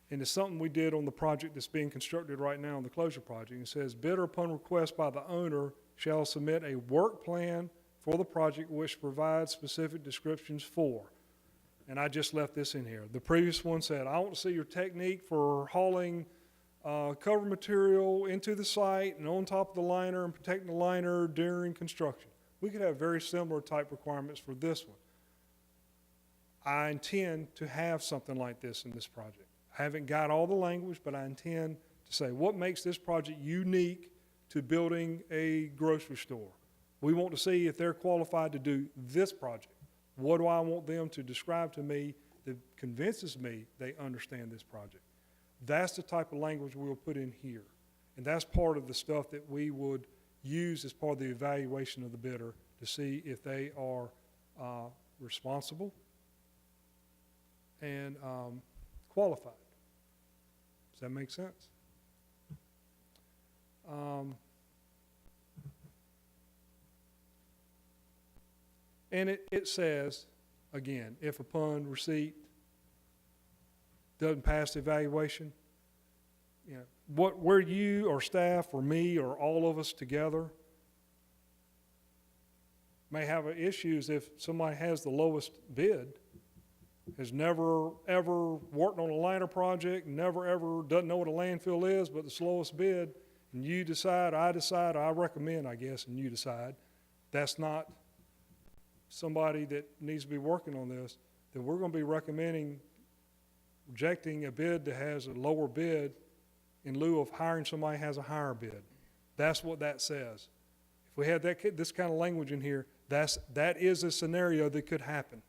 And it's something we did on the project that's being constructed right now on the closure project. It says, bidder upon request by the owner shall submit a work plan for the project which provides specific descriptions for. And I just left this in here. The previous one said, I want to see your technique for hauling cover material into the site and on top of the liner and protecting the liner during construction. We could have very similar type requirements for this one. I intend to have something like this in this project. I haven't got all the language, but I intend to say what makes this project unique to building a grocery store. We want to see if they're qualified to do this project. What do I want them to describe to me that convinces me they understand this project? That's the type of language we'll put in here. And that's part of the stuff that we would use as part of the evaluation of the bidder to see if they are responsible and qualified. Does that make sense? And it says, again, if upon receipt doesn't pass the evaluation, you know, where you or staff or me or all of us together may have an issue is if somebody has the lowest bid, has never ever worked on a liner project, never ever doesn't know what a landfill is, but the slowest bid, and you decide, I recommend, I guess, and you decide, that's not somebody that needs to be working on this, then we're going to be recommending rejecting a bid that has a lower bid in lieu of hiring somebody who has a higher bid. That's what that says. If we had this kind of language in here, that is a scenario that could happen.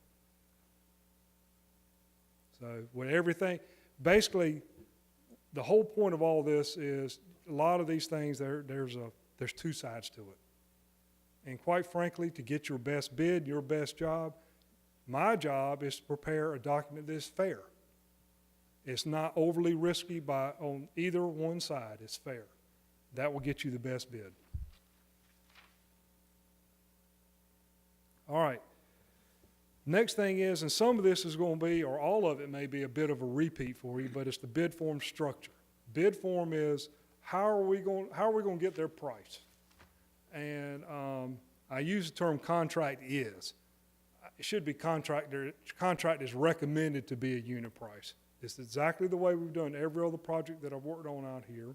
So with everything, basically, the whole point of all this is a lot of these things, there's two sides to it. And quite frankly, to get your best bid, your best job, my job is to prepare a document that is fair. It's not overly risky on either one side. It's fair. That will get you the best bid. All right. Next thing is, and some of this is going to be, or all of it may be a bit of a repeat for you, but it's the bid form structure. Bid form is how are we going to get their price? And I use the term contract is. It should be contract is recommended to be a unit price. It's exactly the way we've done every other project that I've worked on out here.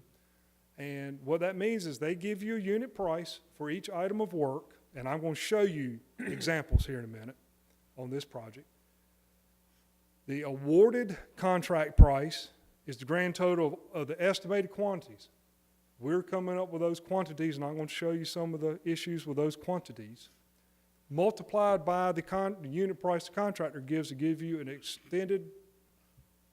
And what that means is they give you a unit price for each item of work, and I'm going to show you examples here in a minute on this project. The awarded contract price is the grand total of the estimated quantities. We're coming up with those quantities, and I'm going to show you some of the issues with those quantities. Multiplied by the unit price the contractor gives to give you an extended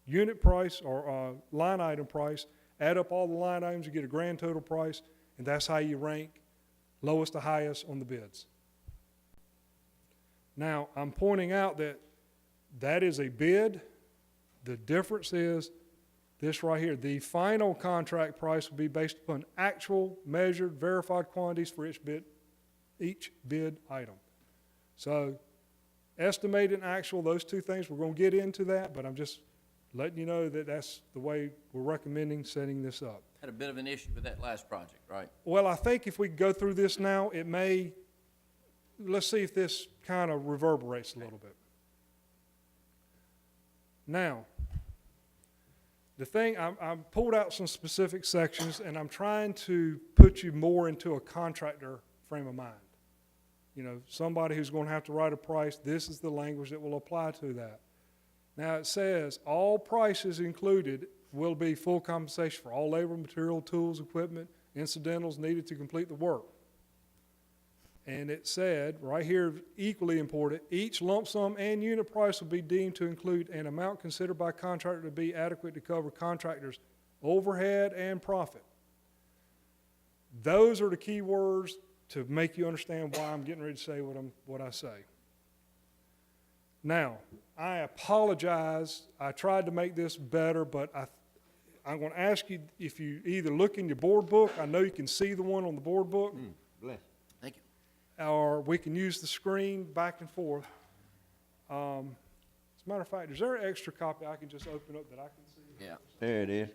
unit price or line item price. Add up all the line items, you get a grand total price, and that's how you rank lowest to highest on the bids. Now, I'm pointing out that that is a bid. The difference is this right here. The final contract price will be based upon actual, measured, verified quantities for each bid item. So, estimated and actual, those two things, we're going to get into that, but I'm just letting you know that that's the way we're recommending setting this up. Had a bit of an issue with that last project, right? Well, I think if we go through this now, it may, let's see if this kind of reverberates a little bit. Now, the thing, I pulled out some specific sections, and I'm trying to put you more into a contractor frame of mind. You know, somebody who's going to have to write a price, this is the language that will apply to that. Now it says, all prices included will be full compensation for all labor, material, tools, equipment, incidentals needed to complete the work. And it said, right here, equally important, each lump sum and unit price will be deemed to include an amount considered by contractor to be adequate to cover contractor's overhead and profit. Those are the key words to make you understand why I'm getting ready to say what I say. Now, I apologize. I tried to make this better, but I'm going to ask you if you either look in your board book. I know you can see the one on the board book. Bless. Thank you. Or we can use the screen back and forth. As a matter of fact, is there an extra copy I can just open up that I can see? Yeah. There it is.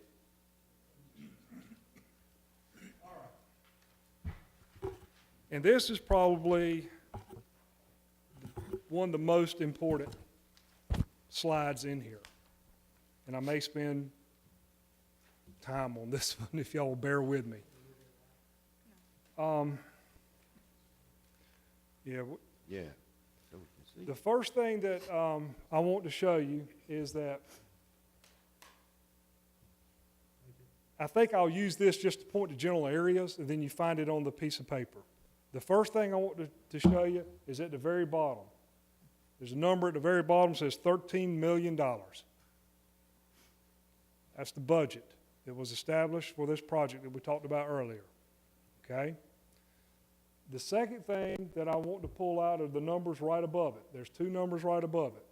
And this is probably one of the most important slides in here. And I may spend time on this one if y'all will bear with me. Yeah. So we can see. The first thing that I want to show you is that I think I'll use this just to point to general areas, and then you find it on the piece of paper. The first thing I want to show you is at the very bottom. There's a number at the very bottom that says $13 million. That's the budget that was established for this project that we talked about earlier. Okay? The second thing that I want to pull out are the numbers right above it. There's two numbers right above it.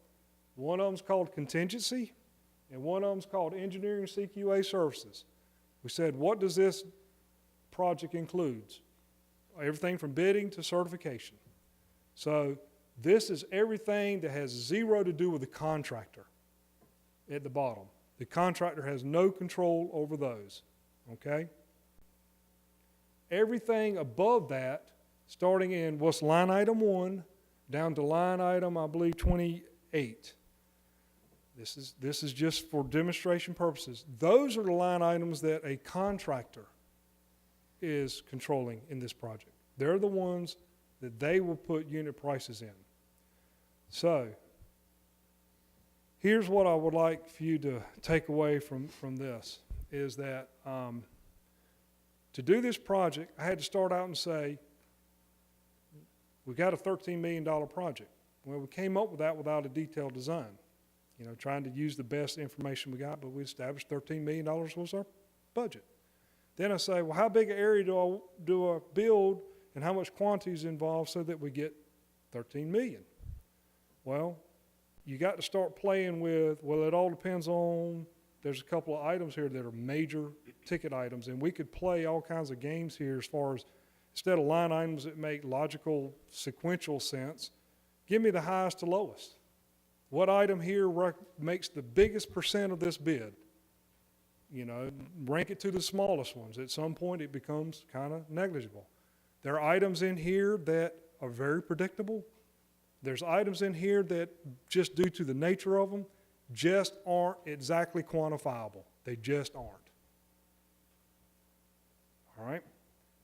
One of them's called contingency, and one of them's called engineering CQA services. We said, what does this project include? Everything from bidding to certification. So this is everything that has zero to do with the contractor at the bottom. The contractor has no control over those, okay? Everything above that, starting in what's line item 1, down to line item, I believe, 28. This is just for demonstration purposes. Those are the line items that a contractor is controlling in this project. They're the ones that they will put unit prices in. So, here's what I would like for you to take away from this, is that to do this project, I had to start out and say, we got a $13 million project. Well, we came up with that without a detailed design, you know, trying to use the best information we got, but we established $13 million was our budget. Then I say, well, how big an area do I build and how much quantity is involved so that we get 13 million? Well, you got to start playing with, well, it all depends on, there's a couple of items here that are major ticket items, and we could play all kinds of games here as far as, instead of line items that make logical, sequential sense, give me the highest to lowest. What item here makes the biggest percent of this bid? You know, rank it to the smallest ones. At some point, it becomes kind of negligible. There are items in here that are very predictable. There's items in here that, just due to the nature of them, just aren't exactly quantifiable. They just aren't. All right?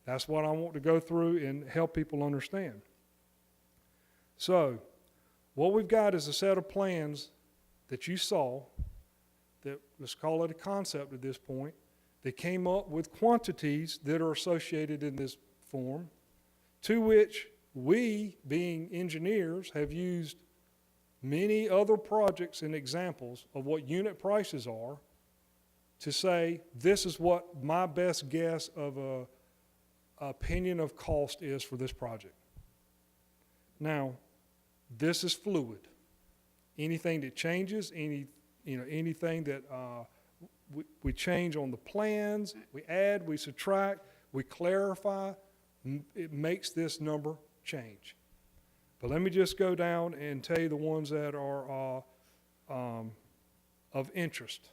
That's what I want to go through and help people understand. So, what we've got is a set of plans that you saw, that, let's call it a concept at this point, that came up with quantities that are associated in this form, to which we, being engineers, have used many other projects and examples of what unit prices are to say, this is what my best guess of a opinion of cost is for this project. Now, this is fluid. Anything that changes, anything that we change on the plans, we add, we subtract, we clarify, it makes this number change. But let me just go down and tell you the ones that are of interest.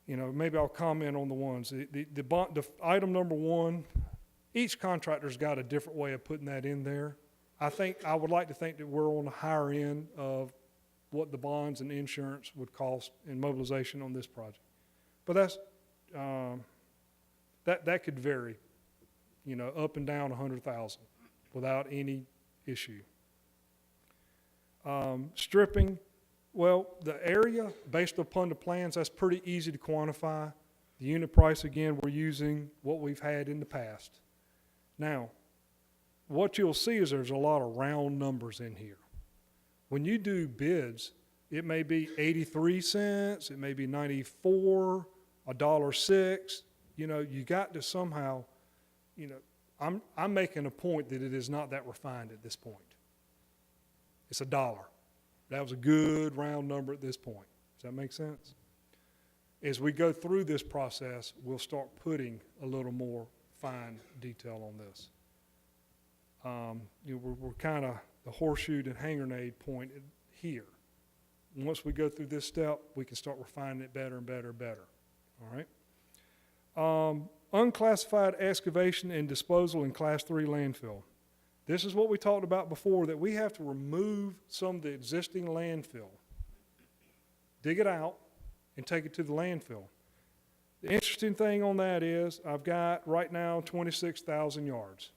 You know, maybe I'll comment on the ones. The item number 1, each contractor's got a different way of putting that in there. I would like to think that we're on the higher end of what the bonds and insurance would cost in mobilization on this project. But that's, that could vary, you know, up and down 100,000 without any issue. Stripping, well, the area, based upon the plans, that's pretty easy to quantify. The unit price, again, we're using what we've had in the past. Now, what you'll see is there's a lot of round numbers in here. When you do bids, it may be 83 cents, it may be 94, $1.06. You know, you got to somehow, you know, I'm making a point that it is not that refined at this point. It's $1. That was a good round number at this point. Does that make sense? As we go through this process, we'll start putting a little more fine detail on this. You know, we're kind of the horseshoe and hand grenade point here. And once we go through this step, we can start refining it better and better and better. All right? Unclassified excavation and disposal in Class 3 landfill. This is what we talked about before, that we have to remove some of the existing landfill, dig it out, and take it to the landfill. The interesting thing on that is I've got right now 26,000 yards.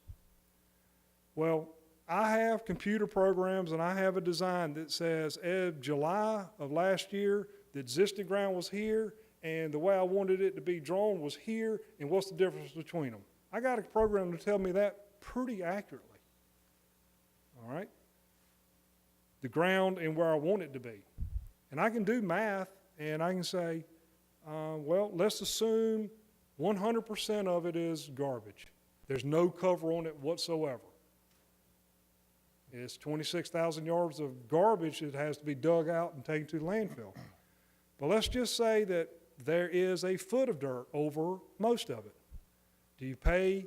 Well, I have computer programs and I have a design that says July of last year, the existing ground was here and the way I wanted it to be drawn was here, and what's the difference between them? I got a program to tell me that pretty accurately. All right? The ground and where I want it to be. And I can do math and I can say, well, let's assume 100% of it is garbage. There's no cover on it whatsoever. It's 26,000 yards of garbage that has to be dug out and taken to the landfill. But let's just say that there is a foot of dirt over most of it. Do you pay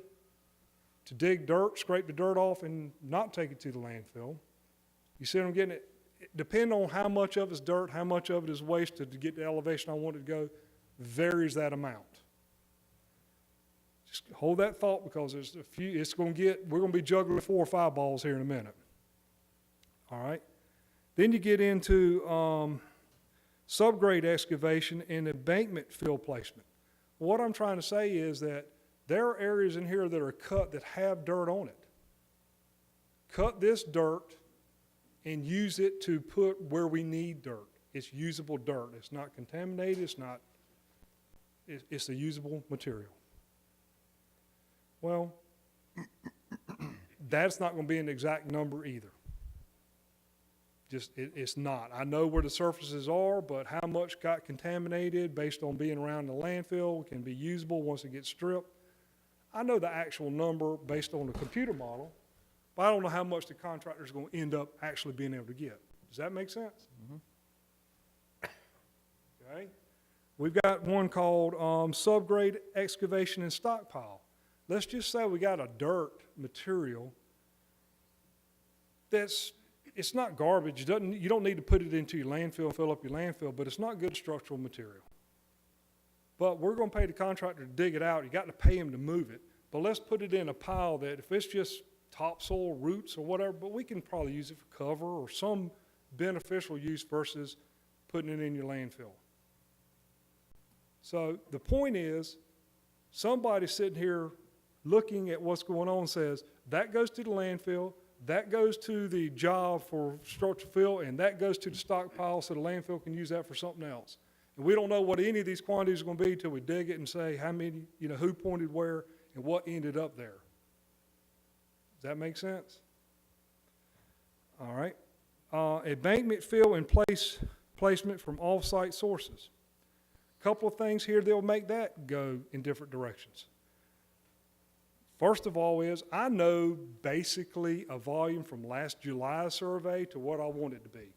to dig dirt, scrape the dirt off, and not take it to the landfill? You see what I'm getting at? depending on how much of it's dirt, how much of it is wasted to get the elevation I want it to go, varies that amount. Just hold that thought because there's a few, we're going to be juggling 4 or 5 balls here in a minute. All right? Then you get into subgrade excavation and embankment fill placement. What I'm trying to say is that there are areas in here that are cut that have dirt on it. Cut this dirt and use it to put where we need dirt. It's usable dirt. It's not contaminated. It's a usable material. Well, that's not going to be an exact number either. It's not. I know where the surfaces are, but how much got contaminated based on being around the landfill can be usable once it gets stripped. I know the actual number based on the computer model, but I don't know how much the contractor is going to end up actually being able to get. Does that make sense? Okay. We've got one called subgrade excavation and stockpile. Let's just say we got a dirt material it's not garbage. You don't need to put it into your landfill, fill up your landfill, but it's not good structural material. But we're going to pay the contractor to dig it out. You got to pay him to move it. But let's put it in a pile that if it's just topsoil, roots, or whatever, but we can probably use it for cover or some beneficial use versus putting it in your landfill. So the point is, somebody sitting here looking at what's going on says, that goes to the landfill, that goes to the job for structural fill, and that goes to the stockpile so the landfill can use that for something else. And we don't know what any of these quantities are going to be until we dig it and say how many, who pointed where and what ended up there. Does that make sense? All right. Embankment fill and placement from off-site sources. A couple of things here that'll make that go in different directions. First of all is, I know basically a volume from last July's survey to what I want it to be.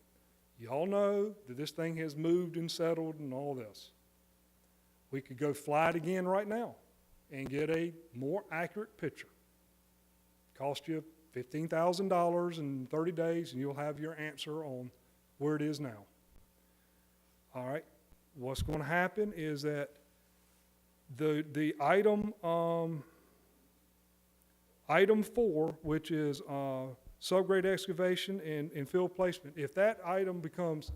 Y'all know that this thing has moved and settled and all this. We could go fly it again right now and get a more accurate picture. Cost you $15,000 in 30 days and you'll have your answer on where it is now. All right. What's going to happen is that the item 4, which is subgrade excavation and fill placement, if that item becomes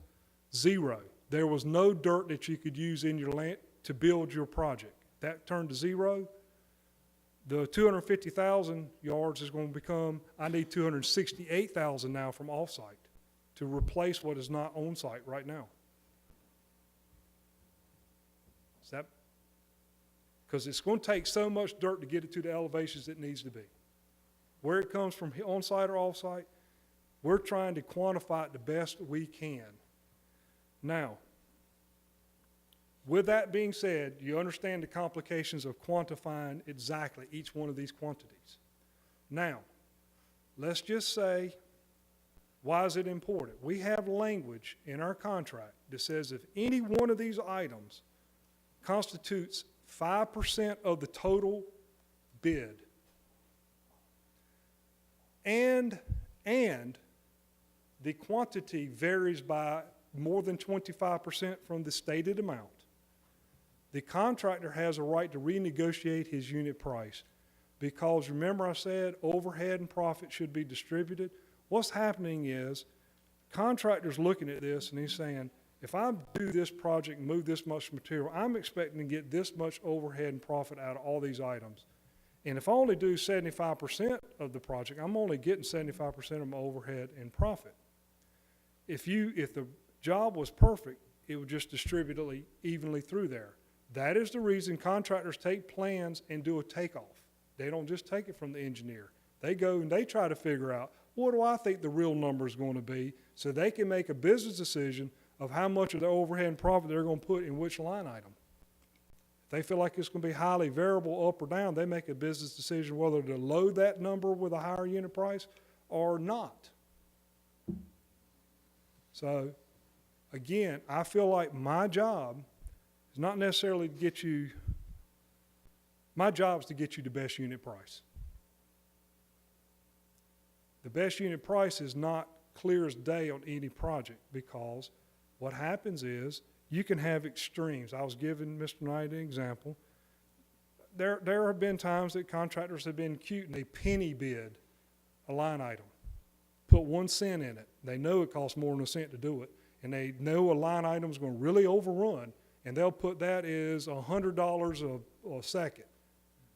0, there was no dirt that you could use in your land to build your project. That turned to 0. The 250,000 yards is going to become, I need 268,000 now from off-site to replace what is not on-site right now. Is that? Because it's going to take so much dirt to get it to the elevations it needs to be. Where it comes from on-site or off-site, we're trying to quantify it the best we can. Now, with that being said, you understand the complications of quantifying exactly each one of these quantities. Now, let's just say, why is it important? We have language in our contract that says if any one of these items constitutes 5% of the total bid, and the quantity varies by more than 25% from the stated amount, the contractor has a right to renegotiate his unit price. Because remember I said overhead and profit should be distributed? What's happening is contractor's looking at this and he's saying, if I do this project and move this much material, I'm expecting to get this much overhead and profit out of all these items. And if I only do 75% of the project, I'm only getting 75% of my overhead and profit. If the job was perfect, it would just distribute it evenly through there. That is the reason contractors take plans and do a takeoff. They don't just take it from the engineer. They go and they try to figure out, what do I think the real number is going to be, so they can make a business decision of how much of the overhead and profit they're going to put in which line item. If they feel like it's going to be highly variable up or down, they make a business decision whether to load that number with a higher unit price or not. So, again, I feel like my job is not necessarily to get you, my job is to get you the best unit price. The best unit price is not clear as day on any project, because what happens is you can have extremes. I was giving Mr. Knight an example. There have been times that contractors have been cute and they penny bid a line item, put 1 cent in it. They know it costs more than a cent to do it, and they know a line item is going to really overrun, and they'll put that as $100 a second.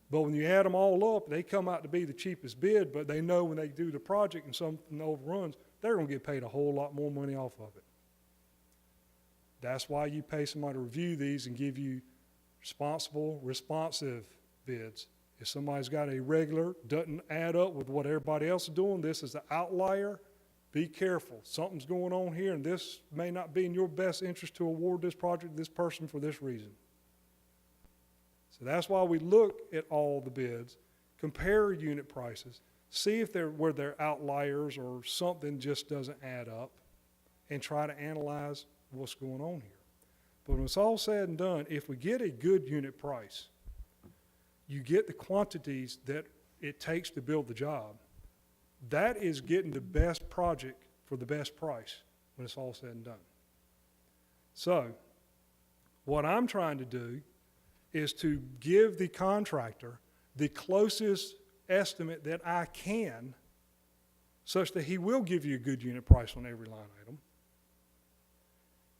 But when you add them all up, they come out to be the cheapest bid, but they know when they do the project and something overruns, they're going to get paid a whole lot more money off of it. That's why you pay somebody to review these and give you responsible, responsive bids. If somebody's got a regular, doesn't add up with what everybody else is doing, this is an outlier, be careful. Something's going on here, and this may not be in your best interest to award this project to this person for this reason. So that's why we look at all the bids, compare unit prices, see if where they're outliers or something just doesn't add up, and try to analyze what's going on here. But when it's all said and done, if we get a good unit price, you get the quantities that it takes to build the job. That is getting the best project for the best price when it's all said and done. So what I'm trying to do is to give the contractor the closest estimate that I can, such that he will give you a good unit price on every line item.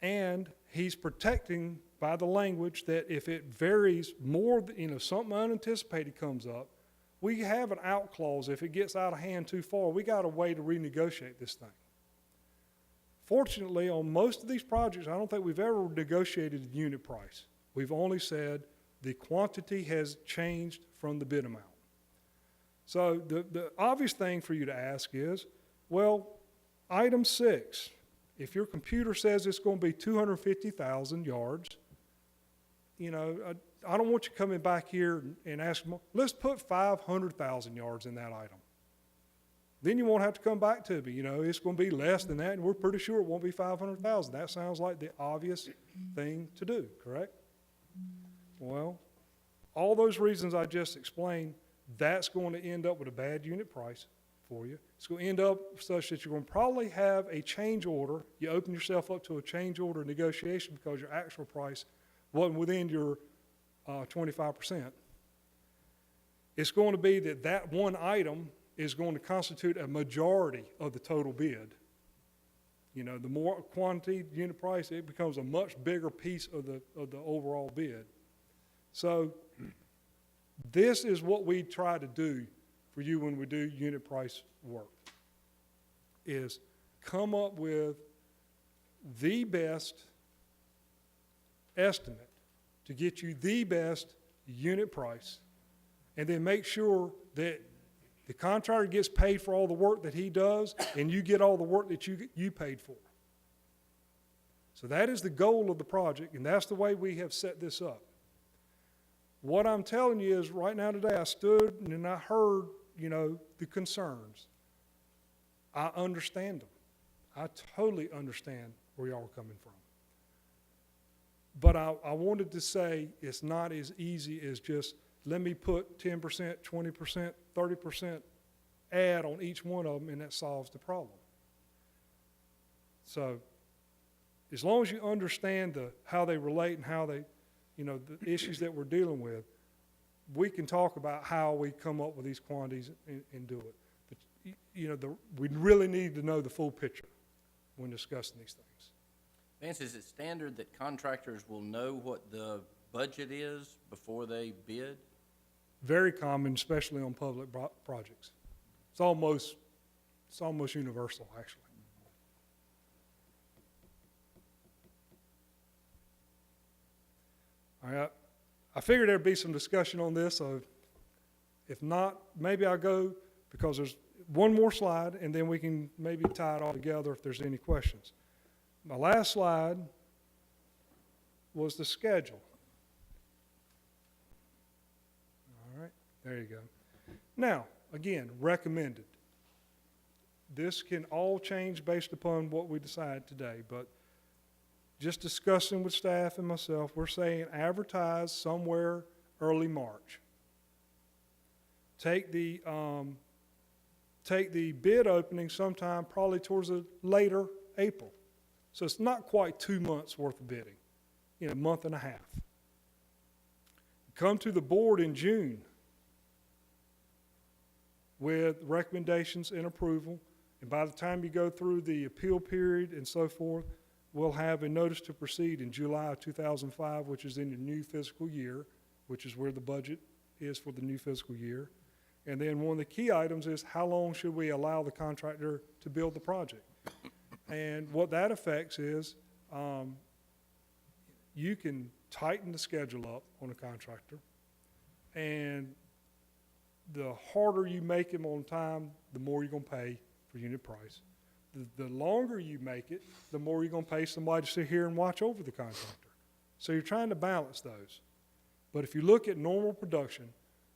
And he's protecting by the language that if it varies more, something unanticipated comes up, we have an out clause. If it gets out of hand too far, we got a way to renegotiate this thing. Fortunately, on most of these projects, I don't think we've ever negotiated the unit price. We've only said the quantity has changed from the bid amount. So the obvious thing for you to ask is, well, item 6, if your computer says it's going to be 250,000 yards, I don't want you coming back here and asking, let's put 500,000 yards in that item. Then you won't have to come back to me. It's going to be less than that, and we're pretty sure it won't be 500,000. That sounds like the obvious thing to do, correct? Well, all those reasons I just explained, that's going to end up with a bad unit price for you. It's going to end up such that you're going to probably have a change order. You open yourself up to a change order negotiation because your actual price wasn't within your 25%. It's going to be that one item is going to constitute a majority of the total bid. The more quantity, unit price, it becomes a much bigger piece of the overall bid. So this is what we try to do for you when we do unit price work, is come up with the best estimate to get you the best unit price, and then make sure that the contractor gets paid for all the work that he does, and you get all the work that you paid for. So that is the goal of the project, and that's the way we have set this up. What I'm telling you is right now today, I stood and I heard, the concerns. I understand them. I totally understand where y'all are coming from. But I wanted to say it's not as easy as just let me put 10%, 20%, 30% add on each one of them, and that solves the problem. So as long as you understand how they relate and how they, the issues that we're dealing with, we can talk about how we come up with these quantities and do it. But, we really need to know the full picture when discussing these things. Vance, is it standard that contractors will know what the budget is before they bid? Very common, especially on public projects. It's almost universal, actually. All right, I figured there'd be some discussion on this, so if not, maybe I'll go, because there's one more slide, and then we can maybe tie it all together if there's any questions. My last slide was the schedule. All right, there you go. Now, again, recommended. This can all change based upon what we decide today, but just discussing with staff and myself, we're saying advertise somewhere early March. Take the take the bid opening sometime probably towards the later April. So it's not quite 2 months worth of bidding, a month and a half. Come to the board in June with recommendations and approval, and by the time you go through the appeal period and so forth, we'll have a notice to proceed in July of 2005, which is in the new fiscal year, which is where the budget is for the new fiscal year. And then one of the key items is how long should we allow the contractor to build the project? And what that affects is you can tighten the schedule up on a contractor, and the harder you make him on time, the more you're going to pay for unit price. The longer you make it, the more you're going to pay somebody to sit here and watch over the contractor. So you're trying to balance those. But if you look at normal production,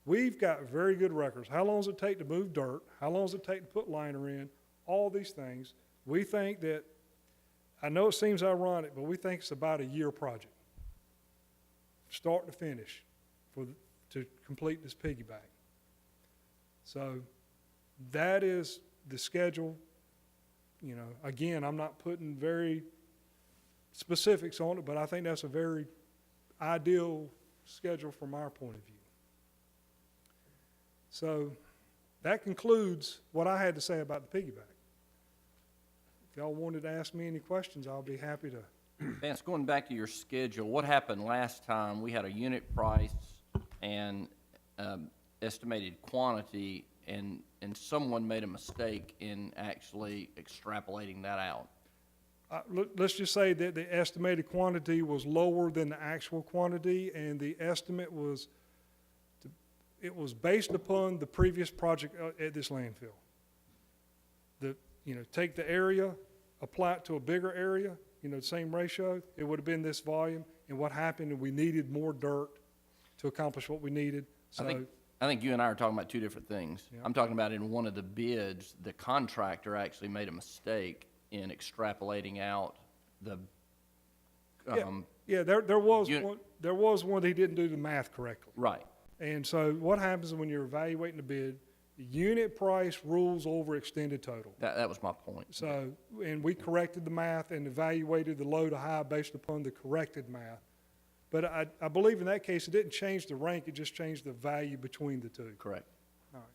we've got very good records. How long does it take to move dirt? How long does it take to put liner in? All these things. We think that, I know it seems ironic, but we think it's about a year project, start to finish, to complete this piggyback. So that is the schedule. Again, I'm not putting very specifics on it, but I think that's a very ideal schedule from our point of view. So that concludes what I had to say about the piggyback. If y'all wanted to ask me any questions, I'll be happy to. Vance, going back to your schedule, what happened last time? We had a unit price and estimated quantity, and someone made a mistake in actually extrapolating that out. Let's just say that the estimated quantity was lower than the actual quantity, and the estimate was, it was based upon the previous project at this landfill. Take the area, apply it to a bigger area, the same ratio, it would have been this volume, and what happened, we needed more dirt to accomplish what we needed. So I think you and I are talking about two different things. Yeah. I'm talking about in one of the bids, the contractor actually made a mistake in extrapolating out the, there was unit- one. There was one that he didn't do the math correctly. right. And so what happens when you're evaluating the bid? The unit price rules over extended total. That was my point. So, and we corrected the math and evaluated the low to high based upon the corrected math. But I believe in that case, it didn't change the rank, it just changed the value between the two. Correct. All right.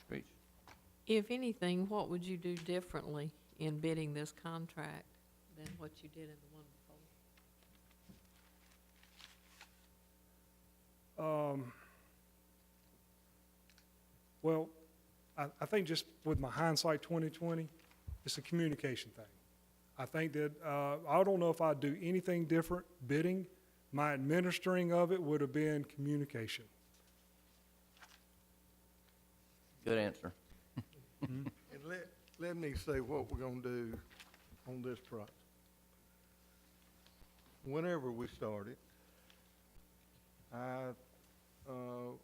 Speech. If anything, what would you do differently in bidding this contract than what you did in the one before? Well, I think just with my hindsight 2020, it's a communication thing. I think that, I don't know if I'd do anything different bidding. My administering of it would have been communication. Good answer. And let me say what we're gonna do on this project. Whenever we start it, I will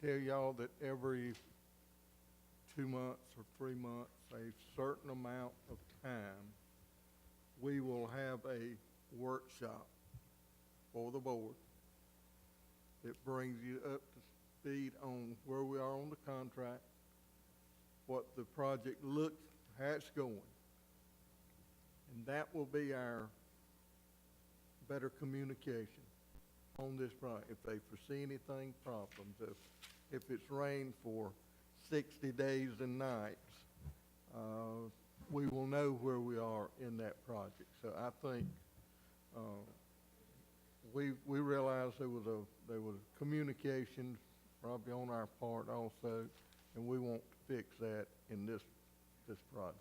tell y'all that every 2 months or 3 months, a certain amount of time, we will have a workshop for the board that brings you up to speed on where we are on the contract, what the project looks, how it's going. And that will be our better communication on this project. If they foresee anything, problems, if it's rained for 60 days and nights, we will know where we are in that project. So I think we realized there was communication probably on our part also, and we want to fix that in this project.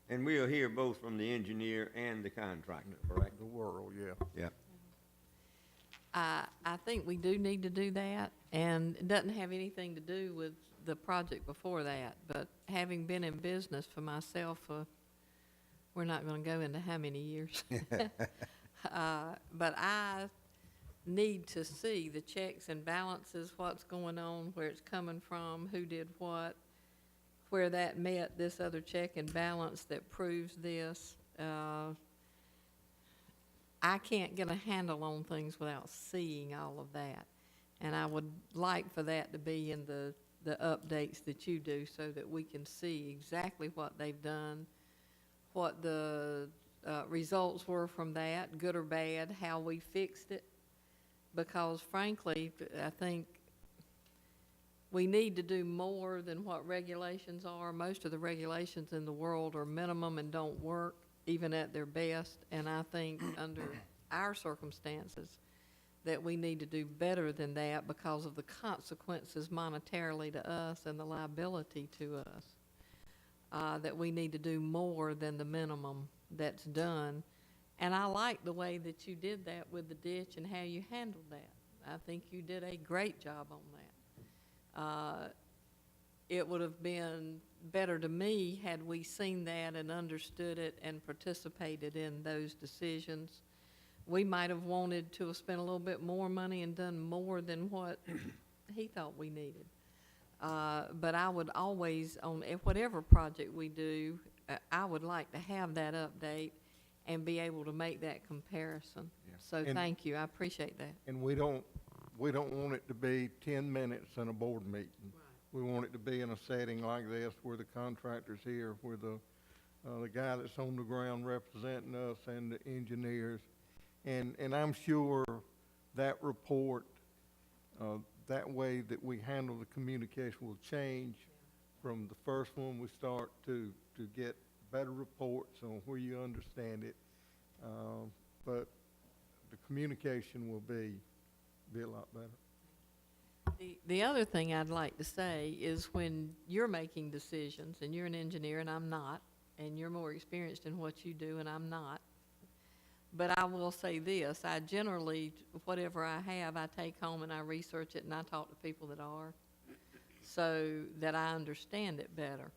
And we'll hear both from the engineer and the contractor, correct? The world, yeah. Yeah. I think we do need to do that, and it doesn't have anything to do with the project before that, but having been in business for myself, we're not going to go into how many years. But I need to see the checks and balances, what's going on, where it's coming from, who did what, where that met this other check and balance that proves this. I can't get a handle on things without seeing all of that. And I would like for that to be in the updates that you do so that we can see exactly what they've done, what the results were from that, good or bad, how we fixed it. Because frankly, I think we need to do more than what regulations are. Most of the regulations in the world are minimum and don't work, even at their best. And I think under our circumstances, that we need to do better than that because of the consequences monetarily to us and the liability to us. That we need to do more than the minimum that's done. And I like the way that you did that with the ditch and how you handled that. I think you did a great job on that. It would have been better to me had we seen that and understood it and participated in those decisions. We might have wanted to have spent a little bit more money and done more than what he thought we needed. But I would always, on whatever project we do, I would like to have that update and be able to make that comparison. Yeah. So And- thank you, I appreciate that. And we don't want it to be 10 minutes in a board meeting. We want it to be in a setting like this where the contractor's here, where the guy that's on the ground representing us and the engineers. And I'm sure that report, that way that we handle the communication will change from the first one we start to get better reports on where you understand it. But the communication will be a lot better. The other thing I'd like to say is when you're making decisions, and you're an engineer and I'm not, and you're more experienced in what you do and I'm not, but I will say this, I generally, whatever I have, I take home and I research it and I talk to people that are, so that I understand it better.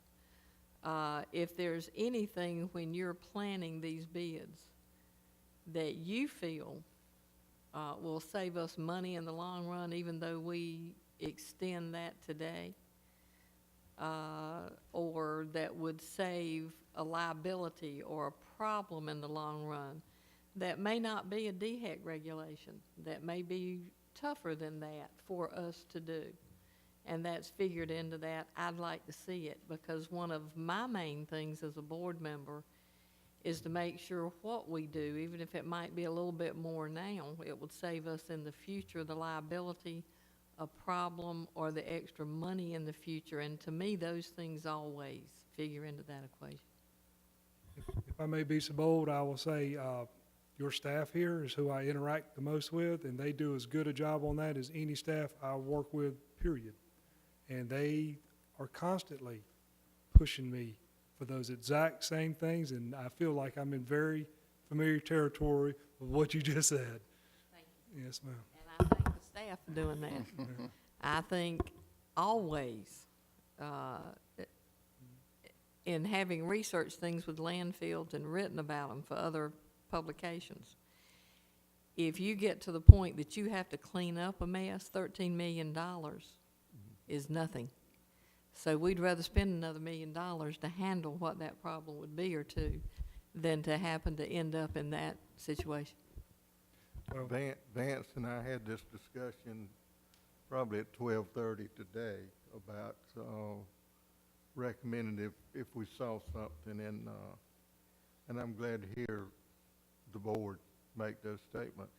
If there's anything when you're planning these bids that you feel will save us money in the long run, even though we extend that today, or that would save a liability or a problem in the long run, that may not be a DHEC regulation, that may be tougher than that for us to do. And that's figured into that. I'd like to see it, because one of my main things as a board member is to make sure what we do, even if it might be a little bit more now, it would save us in the future the liability, a problem, or the extra money in the future. And to me, those things always figure into that equation. If I may be so bold, I will say, your staff here is who I interact the most with, and they do as good a job on that as any staff I work with, period. And they are constantly pushing me for those exact same things, and I feel like I'm in very familiar territory with what you just said. Thank you. Yes, ma'am. And I thank the staff for doing that. I think always, in having researched things with landfills and written about them for other publications, if you get to the point that you have to clean up a mess, $13 million is nothing. So we'd rather spend another $1 million to handle what that problem would be or two than to happen to end up in that situation. Well, Vance and I had this discussion probably at 12:30 today about recommending if we saw something, and I'm glad to hear the board make those statements.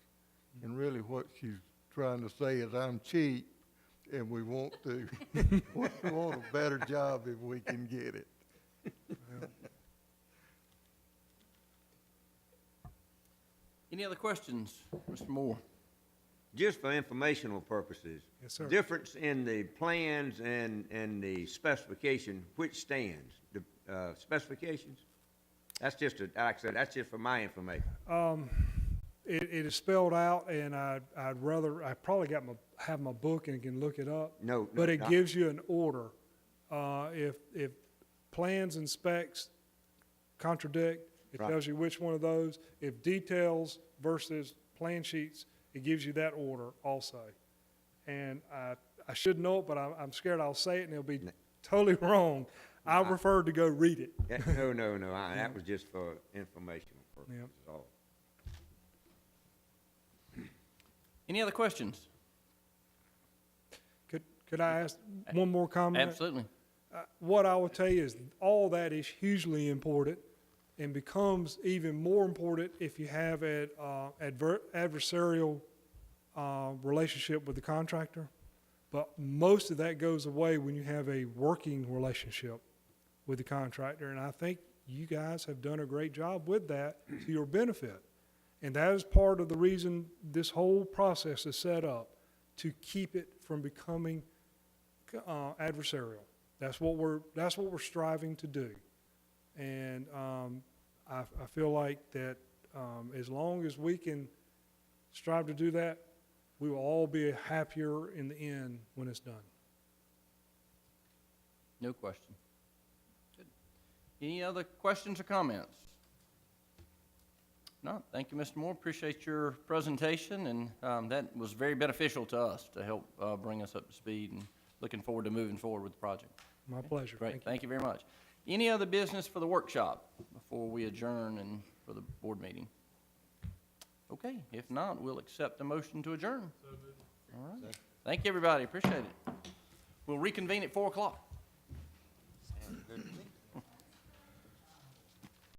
And really what she's trying to say is I'm cheap, and we want to, we want a better job if we can get it. Any other questions, Mr. Moore? Just for informational purposes. Yes, sir. Difference in the plans and the specification, which stands? The specifications? That's just, like I said, that's just for my information. It is spelled out, and I probably have my book and can look it up. No, But it no. gives you an order. If plans and specs contradict, it Right. tells you which one of those. If details versus plan sheets, it gives you that order also. And I should know it, but I'm scared I'll say it and it'll be totally wrong. I prefer to go read it. No, that was just for informational purposes, Yep. all. Any other questions? Could I ask one more comment? Absolutely. What I will tell you is all that is hugely important and becomes even more important if you have an adversarial relationship with the contractor. But most of that goes away when you have a working relationship with the contractor. And I think you guys have done a great job with that to your benefit. And that is part of the reason this whole process is set up, to keep it from becoming adversarial. That's what we're striving to do. And I feel like that as long as we can strive to do that, we will all be happier in the end when it's done. No question. Good. Any other questions or comments? No, thank you, Mr. Moore. Appreciate your presentation, and that was very beneficial to us to help bring us up to speed, and looking forward to moving forward with the project. My pleasure. Great, thank you very much. Any other business for the workshop before we adjourn and for the board meeting? Okay, if not, we'll accept the motion to adjourn. All right. Thank you, everybody. Appreciate it. We'll reconvene at 4 o'clock.